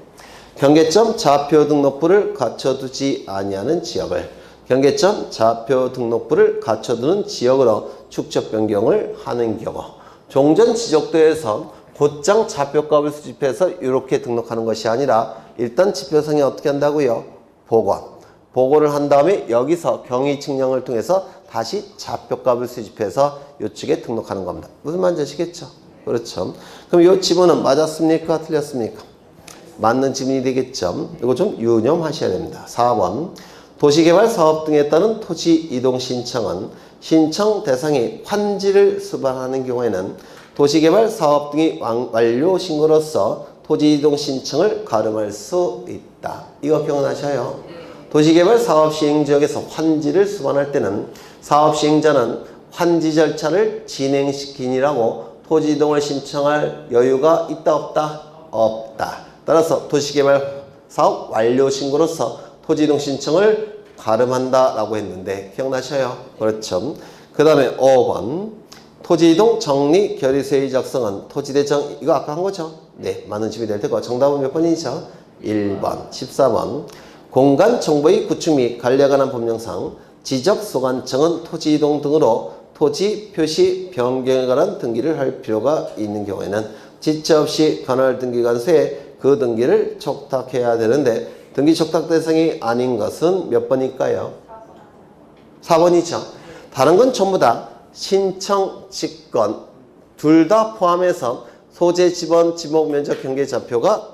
Speaker 1: 경계점 좌표 등록부를 갖춰두지 아니하는 지역을 경계점 좌표 등록부를 갖춰두는 지역으로 축적 변경을 하는 경우 종전 지적도에서 곧장 좌표값을 수집해서 이렇게 등록하는 것이 아니라 일단 지표상에 어떻게 한다고요? 복원을 한 다음에 여기서 경위 측량을 통해서 다시 좌표값을 수집해서 이쪽에 등록하는 겁니다. 무슨 말인지 아시겠죠? 그렇죠. 그럼 이 지문은 맞았습니까? 틀렸습니까? 맞는 지문이 되겠죠. 이거 좀 유념하셔야 됩니다. 4번 도시개발 사업 등에 따른 토지 이동 신청은 신청 대상이 환지를 수반하는 경우에는 도시개발 사업 등이 완료 신고로서 토지 이동 신청을 가름할 수 있다. 이거 기억나셔요? 도시개발 사업 시행 지역에서 환지를 수반할 때는 사업 시행자는 환지 절차를 진행시키니라고 토지 이동을 신청할 여유가 있다 없다? 없다. 따라서 도시개발 사업 완료 신고로서 토지 이동 신청을 가름한다 라고 했는데 기억나셔요? 그렇죠. 그 다음에 5번 토지 이동 정리 결의서의 작성은 토지대장 이거 아까 한 거죠? 네, 맞는 집이 될 테고 정답은 몇 번이죠? 1번. 14번 공간 정보의 구축 및 관리에 관한 법령상 지적소관청은 토지 이동 등으로 토지 표시 변경에 관한 등기를 할 필요가 있는 경우에는 지체 없이 관할 등기관서에 그 등기를 촉탁해야 되는데 등기 촉탁 대상이 아닌 것은 몇 번일까요? 4번이죠. 다른 건 전부 다 신청, 직권 둘 다 포함해서 소재, 지번, 지목, 면적, 경계, 좌표가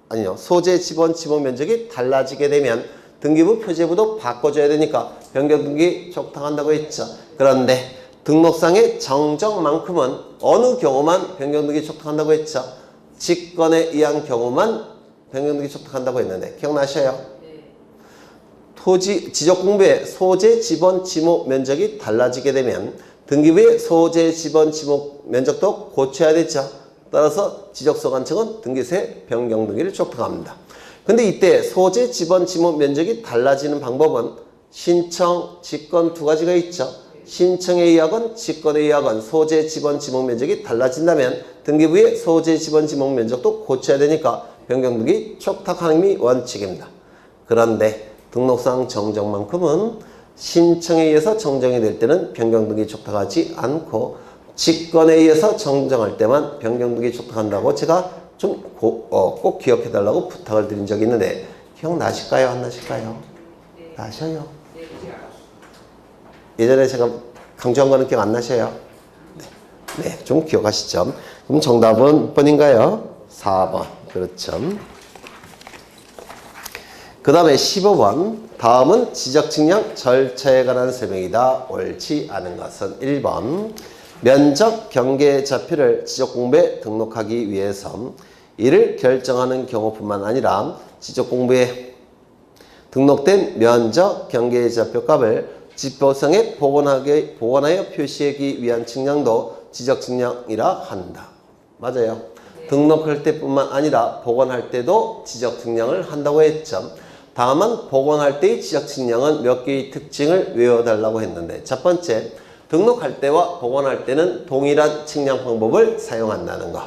Speaker 1: 아니요. 소재, 지번, 지목, 면적이 달라지게 되면 등기부, 표제부도 바꿔줘야 되니까 변경 등기 촉탁한다고 했죠. 그런데 등록상의 정정만큼은 어느 경우만 변경 등기 촉탁한다고 했죠. 직권에 의한 경우만 변경 등기 촉탁한다고 했는데 기억나셔요? 토지 지적공부의 소재, 지번, 지목, 면적이 달라지게 되면 등기부의 소재, 지번, 지목, 면적도 고쳐야 되죠. 따라서 지적소관청은 등기소에 변경 등기를 촉탁합니다. 근데 이때 소재, 지번, 지목, 면적이 달라지는 방법은 신청, 직권 두 가지가 있죠. 신청에 의하건 직권에 의하건 소재, 지번, 지목, 면적이 달라진다면 등기부의 소재, 지번, 지목, 면적도 고쳐야 되니까 변경 등기 촉탁하는 게 원칙입니다. 그런데 등록상 정정만큼은 신청에 의해서 정정이 될 때는 변경 등기 촉탁하지 않고 직권에 의해서 정정할 때만 변경 등기 촉탁한다고 제가 좀 꼭 기억해 달라고 부탁을 드린 적이 있는데 기억나실까요? 안 나실까요? 나셔요. 예전에 제가 강조한 거는 기억 안 나셔요? 네, 좀 기억하시죠? 그럼 정답은 몇 번인가요? 4번. 그렇죠. 그 다음에 15번. 다음은 지적측량 절차에 관한 설명이다. 옳지 않은 것은 1번. 면적 경계 좌표를 지적공부에 등록하기 위해서 이를 결정하는 경우뿐만 아니라 지적공부에 등록된 면적 경계 좌표 값을 지표상에 복원하여 표시하기 위한 측량도 지적측량이라 한다. 맞아요. 등록할 때뿐만 아니라 복원할 때도 지적측량을 한다고 했죠. 다만 복원할 때의 지적측량은 몇 개의 특징을 외워달라고 했는데, 첫 번째, 등록할 때와 복원할 때는 동일한 측량 방법을 사용한다는 거.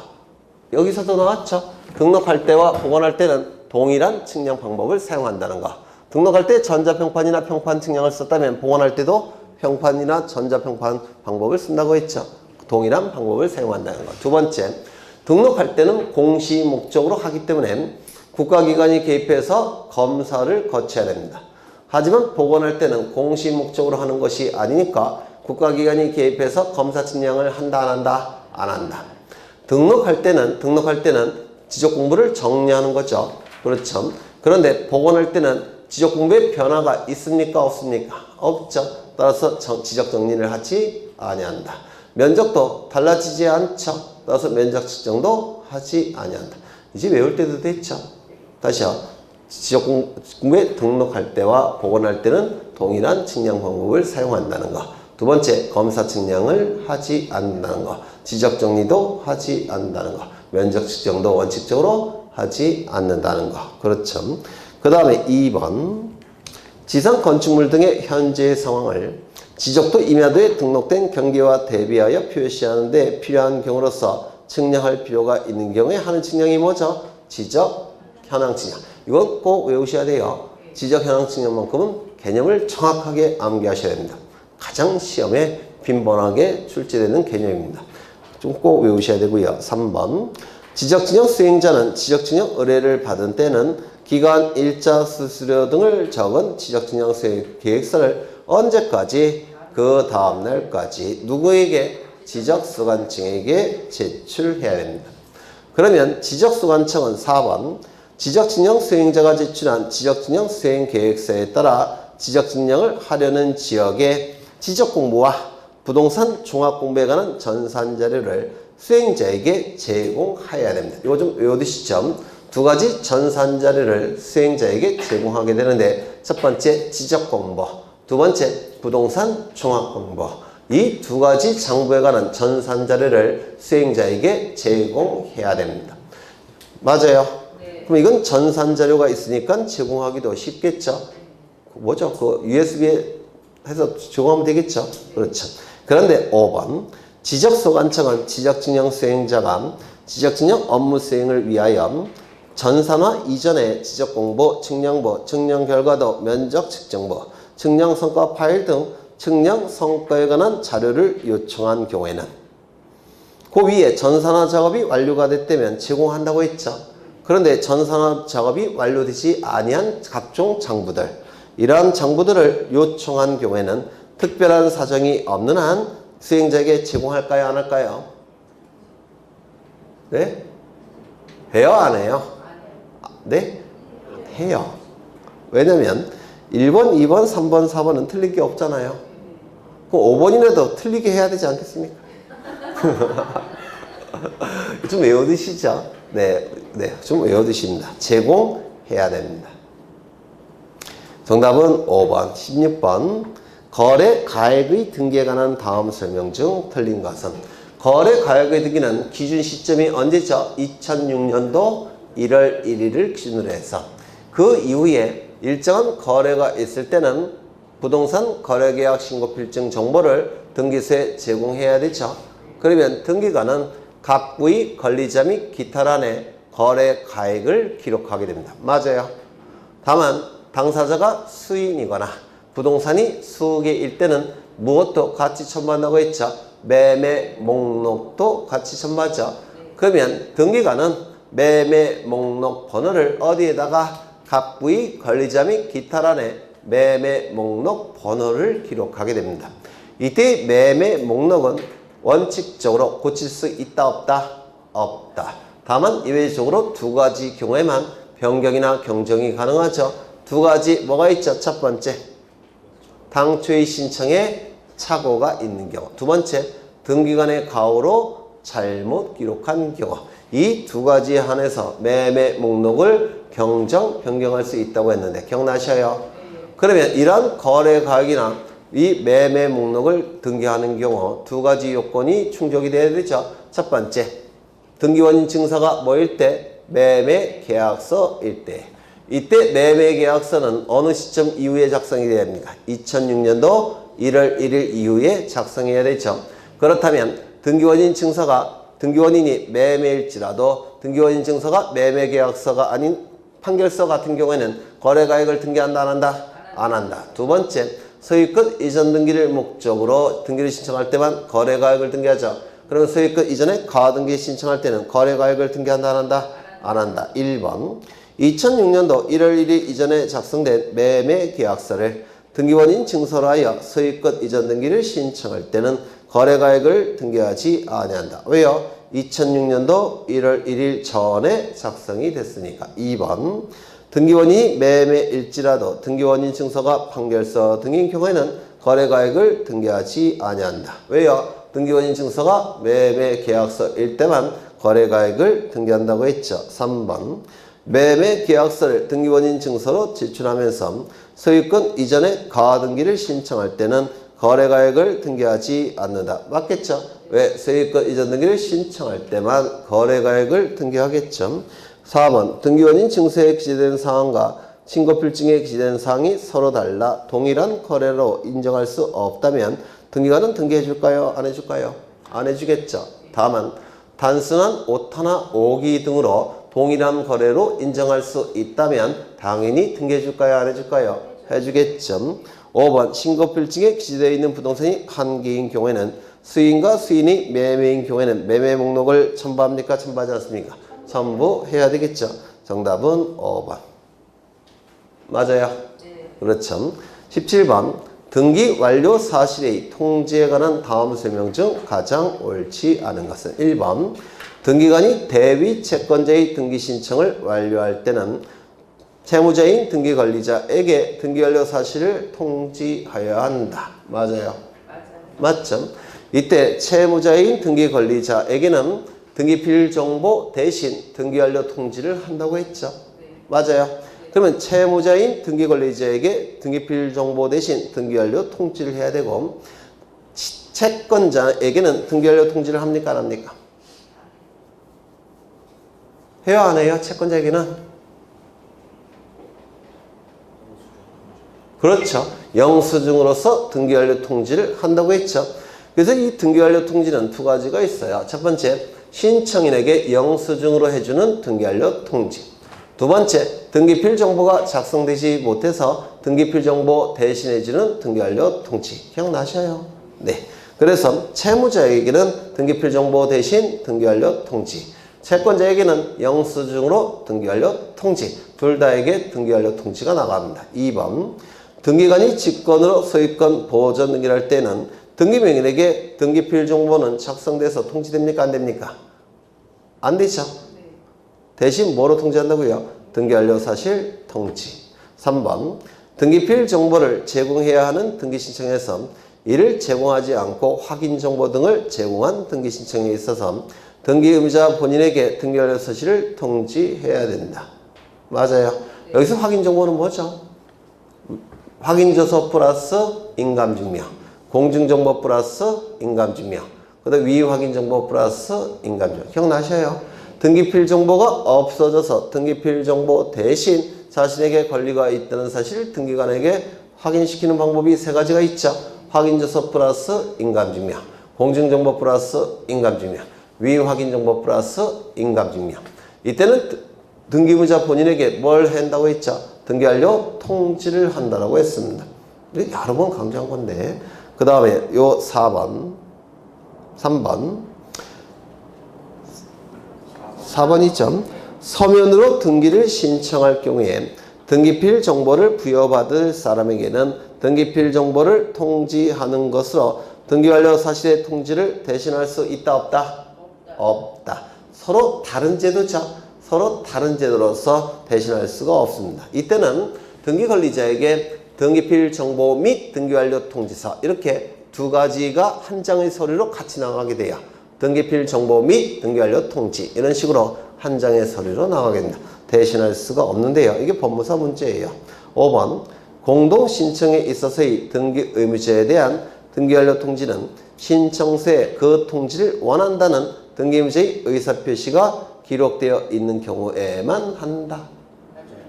Speaker 1: 여기서도 나왔죠. 등록할 때와 복원할 때는 동일한 측량 방법을 사용한다는 거. 등록할 때 전자평판이나 평판 측량을 썼다면 복원할 때도 평판이나 전자평판 방법을 쓴다고 했죠. 동일한 방법을 사용한다는 것. 두 번째, 등록할 때는 공시 목적으로 하기 때문에 국가기관이 개입해서 검사를 거쳐야 됩니다. 하지만 복원할 때는 공시 목적으로 하는 것이 아니니까 국가기관이 개입해서 검사 측량을 한다 안 한다? 안 한다. 등록할 때는 지적공부를 정리하는 거죠. 그렇죠. 그런데 복원할 때는 지적공부에 변화가 있습니까? 없습니까? 없죠. 따라서 지적 정리를 하지 아니한다. 면적도 달라지지 않죠. 따라서 면적 측정도 하지 아니한다. 이제 외울 때도 됐죠. 다시요. 지적공부에 등록할 때와 복원할 때는 동일한 측량 방법을 사용한다는 거. 두 번째, 검사 측량을 하지 않는다는 거. 지적 정리도 하지 않는다는 거. 면적 측정도 원칙적으로 하지 않는다는 거. 그렇죠. 그 다음에 2번. 지상 건축물 등의 현재 상황을 지적도 임야도에 등록된 경계와 대비하여 표시하는 데 필요한 경우로서 측량할 필요가 있는 경우에 하는 측량이 뭐죠? 지적 현황 측량. 이건 꼭 외우셔야 돼요. 지적 현황 측량만큼은 개념을 정확하게 암기하셔야 됩니다. 가장 시험에 빈번하게 출제되는 개념입니다. 좀 꼭 외우셔야 되고요. 3번. 지적측량 수행자는 지적측량 의뢰를 받은 때는 기간, 일자, 수수료 등을 적은 지적측량 수행 계획서를 언제까지? 그 다음날까지 누구에게? 지적수관청에게 제출해야 됩니다. 그러면 지적수관청은 4번. 지적측량 수행자가 제출한 지적측량 수행 계획서에 따라 지적측량을 하려는 지역의 지적공부와 부동산 종합공부에 관한 전산자료를 수행자에게 제공해야 됩니다. 이거 좀 외워두시죠. 두 가지 전산자료를 수행자에게 제공하게 되는데, 첫 번째 지적공부, 두 번째 부동산 종합공부. 이 두 가지 장부에 관한 전산자료를 수행자에게 제공해야 됩니다. 맞아요. 네. 그럼 이건 전산자료가 있으니까 제공하기도 쉽겠죠. 뭐죠? 그 USB에 해서 제공하면 되겠죠. 그렇죠. 그런데 5번. 지적소관청은 지적측량 수행자가 지적측량 업무 수행을 위하여 전산화 이전의 지적공부, 측량부, 측량 결과도 면적 측정부, 측량 성과 파일 등 측량 성과에 관한 자료를 요청한 경우에는 그 위에 전산화 작업이 완료가 됐다면 제공한다고 했죠. 그런데 전산화 작업이 완료되지 아니한 각종 장부들, 이러한 장부들을 요청한 경우에는 특별한 사정이 없는 한 수행자에게 제공할까요? 안 할까요? 네? 해요? 안 해요? 네? 해요. 왜냐면 1번, 2번, 3번, 4번은 틀릴 게 없잖아요. 그럼 5번이라도 틀리게 해야 되지 않겠습니까? 좀 외워두시죠? 네, 좀 외워두십니다. 제공해야 됩니다. 정답은 5번, 16번. 거래 가액의 등기에 관한 다음 설명 중 틀린 것은? 거래 가액의 등기는 기준 시점이 언제죠? 2006년도 1월 1일을 기준으로 해서 그 이후에 일정한 거래가 있을 때는 부동산 거래계약 신고필증 정보를 등기소에 제공해야 되죠. 그러면 등기관은 각 부의 권리자 및 기타란에 거래 가액을 기록하게 됩니다. 맞아요. 다만 당사자가 수인이거나 부동산이 수개일 때는 무엇도 같이 첨부한다고 했죠. 매매 목록도 같이 첨부하죠. 그러면 등기관은 매매 목록 번호를 어디에다가 각 부의 권리자 및 기타란에 매매 목록 번호를 기록하게 됩니다. 이때 매매 목록은 원칙적으로 고칠 수 있다 없다? 없다. 다만 예외적으로 두 가지 경우에만 변경이나 경정이 가능하죠. 두 가지 뭐가 있죠? 첫 번째, 당초의 신청에 착오가 있는 경우. 두 번째, 등기관의 가오로 잘못 기록한 경우. 이 두 가지에 한해서 매매 목록을 경정, 변경할 수 있다고 했는데 기억나셔요? 그러면 이러한 거래 가액이나 이 매매 목록을 등기하는 경우 두 가지 요건이 충족이 돼야 되죠. 첫 번째, 등기원인 증서가 뭐일 때? 매매 계약서일 때. 이때 매매 계약서는 어느 시점 이후에 작성이 돼야 됩니까? 2006년도 1월 1일 이후에 작성해야 되죠. 그렇다면 등기원인 증서가 등기원인이 매매일지라도 등기원인 증서가 매매 계약서가 아닌 판결서 같은 경우에는 거래가액을 등기한다 안 한다? 안 한다. 두 번째, 소유권 이전 등기를 목적으로 등기를 신청할 때만 거래가액을 등기하죠. 그러면 소유권 이전에 가등기 신청할 때는 거래가액을 등기한다 안 한다? 안 한다. 1번 2006년도 1월 1일 이전에 작성된 매매 계약서를 등기원인 증서로 하여 소유권 이전 등기를 신청할 때는 거래가액을 등기하지 아니한다. 왜요? 2006년도 1월 1일 전에 작성이 됐으니까. 2번 등기원인이 매매일지라도 등기원인 증서가 판결서 등인 경우에는 거래가액을 등기하지 아니한다. 왜요? 등기원인 증서가 매매 계약서일 때만 거래가액을 등기한다고 했죠. 3번 매매 계약서를 등기원인 증서로 제출하면서 소유권 이전에 가등기를 신청할 때는 거래가액을 등기하지 않는다. 맞겠죠? 왜? 소유권 이전 등기를 신청할 때만 거래가액을 등기하겠죠. 4번 등기원인 증서에 기재된 사항과 신고필증에 기재된 사항이 서로 달라 동일한 거래로 인정할 수 없다면 등기관은 등기해 줄까요? 안 해줄까요? 안 해주겠죠. 다만 단순한 오타나 오기 등으로 동일한 거래로 인정할 수 있다면 당연히 등기해 줄까요? 안 해줄까요? 해주겠죠. 5번 신고필증에 기재되어 있는 부동산이 한 개인 경우에는 수인과 수인이 매매인 경우에는 매매 목록을 첨부합니까? 첨부하지 않습니까? 첨부해야 되겠죠. 정답은 5번. 맞아요? 그렇죠. 17번 등기 완료 사실의 통지에 관한 다음 설명 중 가장 옳지 않은 것은 1번 등기관이 대위 채권자의 등기 신청을 완료할 때는 채무자인 등기 관리자에게 등기 완료 사실을 통지하여야 한다. 맞아요? 맞죠? 이때 채무자인 등기 관리자에게는 등기필 정보 대신 등기 완료 통지를 한다고 했죠. 맞아요? 그러면 채무자인 등기 관리자에게 등기필 정보 대신 등기 완료 통지를 해야 되고 채권자에게는 등기 완료 통지를 합니까? 안 합니까? 해요? 안 해요? 채권자에게는? 그렇죠. 영수증으로서 등기 완료 통지를 한다고 했죠. 그래서 이 등기 완료 통지는 두 가지가 있어요. 첫 번째, 신청인에게 영수증으로 해주는 등기 완료 통지. 두 번째, 등기필 정보가 작성되지 못해서 등기필 정보 대신해주는 등기 완료 통지. 기억나셔요? 네. 그래서 채무자에게는 등기필 정보 대신 등기 완료 통지. 채권자에게는 영수증으로 등기 완료 통지. 둘 다에게 등기 완료 통지가 나갑니다. 2번. 등기관이 직권으로 소유권 보전 등기를 할 때는 등기명인에게 등기필 정보는 작성돼서 통지됩니까? 안 됩니까? 안 되죠. 대신 뭐로 통지한다고요? 등기 완료 사실 통지. 3번 등기필 정보를 제공해야 하는 등기 신청에서 이를 제공하지 않고 확인 정보 등을 제공한 등기 신청에 있어서 등기 의무자 본인에게 등기 완료 사실을 통지해야 된다. 맞아요. 여기서 확인 정보는 뭐죠? 확인조서 플러스 인감증명, 공증정보 플러스 인감증명, 그 다음 위확인정보 플러스 인감증명. 기억나셔요? 등기필 정보가 없어져서 등기필 정보 대신 자신에게 권리가 있다는 사실을 등기관에게 확인시키는 방법이 세 가지가 있죠. 확인조서 플러스 인감증명, 공증정보 플러스 인감증명, 위확인정보 플러스 인감증명. 이때는 등기의무자 본인에게 뭘 한다고 했죠? 등기 완료 통지를 한다라고 했습니다. 여러 번 강조한 건데, 그 다음에 요 4번, 4번이죠. 서면으로 등기를 신청할 경우에 등기필 정보를 부여받을 사람에게는 등기필 정보를 통지하는 것으로 등기완료 사실의 통지를 대신할 수 있다 없다? 없다. 서로 다른 제도죠. 서로 다른 제도로서 대신할 수가 없습니다. 이때는 등기관리자에게 등기필 정보 및 등기완료 통지서 이렇게 두 가지가 한 장의 서류로 같이 나가게 돼요. 등기필 정보 및 등기완료 통지 이런 식으로 한 장의 서류로 나가게 됩니다. 대신할 수가 없는데요. 이게 법무사 문제예요. 5번 공동신청에 있어서의 등기 의무자에 대한 등기완료 통지는 신청서에 그 통지를 원한다는 등기 의무자의 의사표시가 기록되어 있는 경우에만 한다.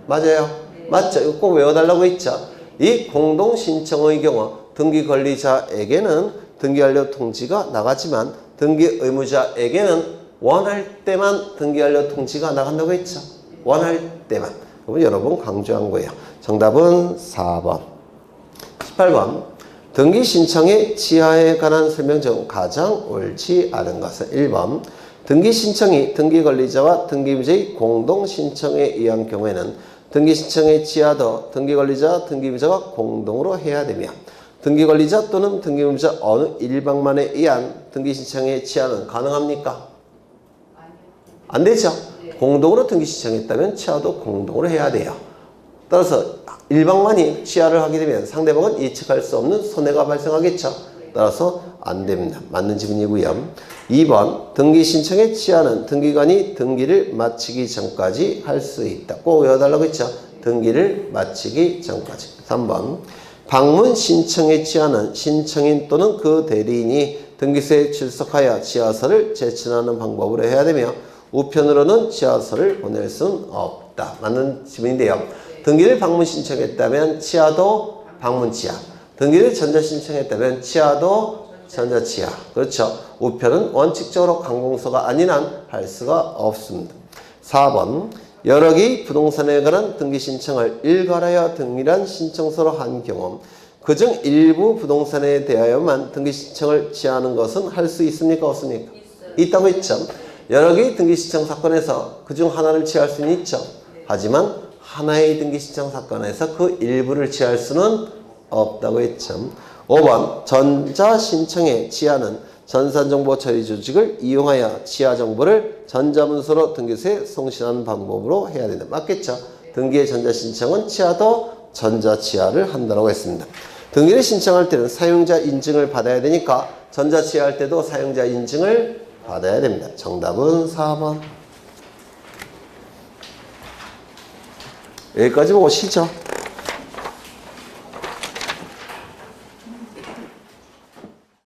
Speaker 1: 맞아요? 네. 맞죠? 이거 꼭 외워달라고 했죠? 이 공동신청의 경우 등기관리자에게는 등기완료 통지가 나가지만 등기 의무자에게는 원할 때만 등기완료 통지가 나간다고 했죠? 원할 때만. 그러면 여러분 강조한 거예요. 정답은 4번. 18번. 등기 신청의 취하에 관한 설명 중 가장 옳지 않은 것은 1번. 등기 신청이 등기 관리자와 등기 의무자의 공동 신청에 의한 경우에는 등기 신청의 취하도 등기 관리자, 등기 의무자가 공동으로 해야 되며 등기 관리자 또는 등기 의무자 어느 일방만에 의한 등기 신청의 취하는 가능합니까? 안 되죠. 공동으로 등기 신청했다면 취하도 공동으로 해야 돼요. 따라서 일방만이 취하를 하게 되면 상대방은 예측할 수 없는 손해가 발생하겠죠. 따라서 안 됩니다. 맞는 질문이고요. 2번 등기 신청의 취하는 등기관이 등기를 마치기 전까지 할 수 있다. 꼭 외워달라고 했죠. 등기를 마치기 전까지. 3번 방문 신청의 취하는 신청인 또는 그 대리인이 등기소에 출석하여 취하서를 제출하는 방법으로 해야 되며 우편으로는 취하서를 보낼 수는 없다. 맞는 질문인데요. 등기를 방문 신청했다면 취하도 방문 취하. 등기를 전자 신청했다면 취하도 전자 취하. 그렇죠. 우편은 원칙적으로 관공서가 아닌 한 할 수가 없습니다. 4번 여러 개의 부동산에 관한 등기 신청을 일괄하여 등일한 신청서로 한 경우 그중 일부 부동산에 대하여만 등기 신청을 취하는 것은 할 수 있습니까? 없습니까? 있다고 했죠. 여러 개의 등기 신청 사건에서 그중 하나를 취할 수는 있죠. 하지만 하나의 등기 신청 사건에서 그 일부를 취할 수는 없다고 했죠. 5번 전자신청에 취하는 전산정보 처리 조직을 이용하여 취하 정보를 전자문서로 등기소에 송신하는 방법으로 해야 된다. 맞겠죠? 등기의 전자신청은 취하도 전자취하를 한다고 했습니다. 등기를 신청할 때는 사용자 인증을 받아야 되니까 전자취하할 때도 사용자 인증을 받아야 됩니다. 정답은 4번. 여기까지 보고 쉬죠.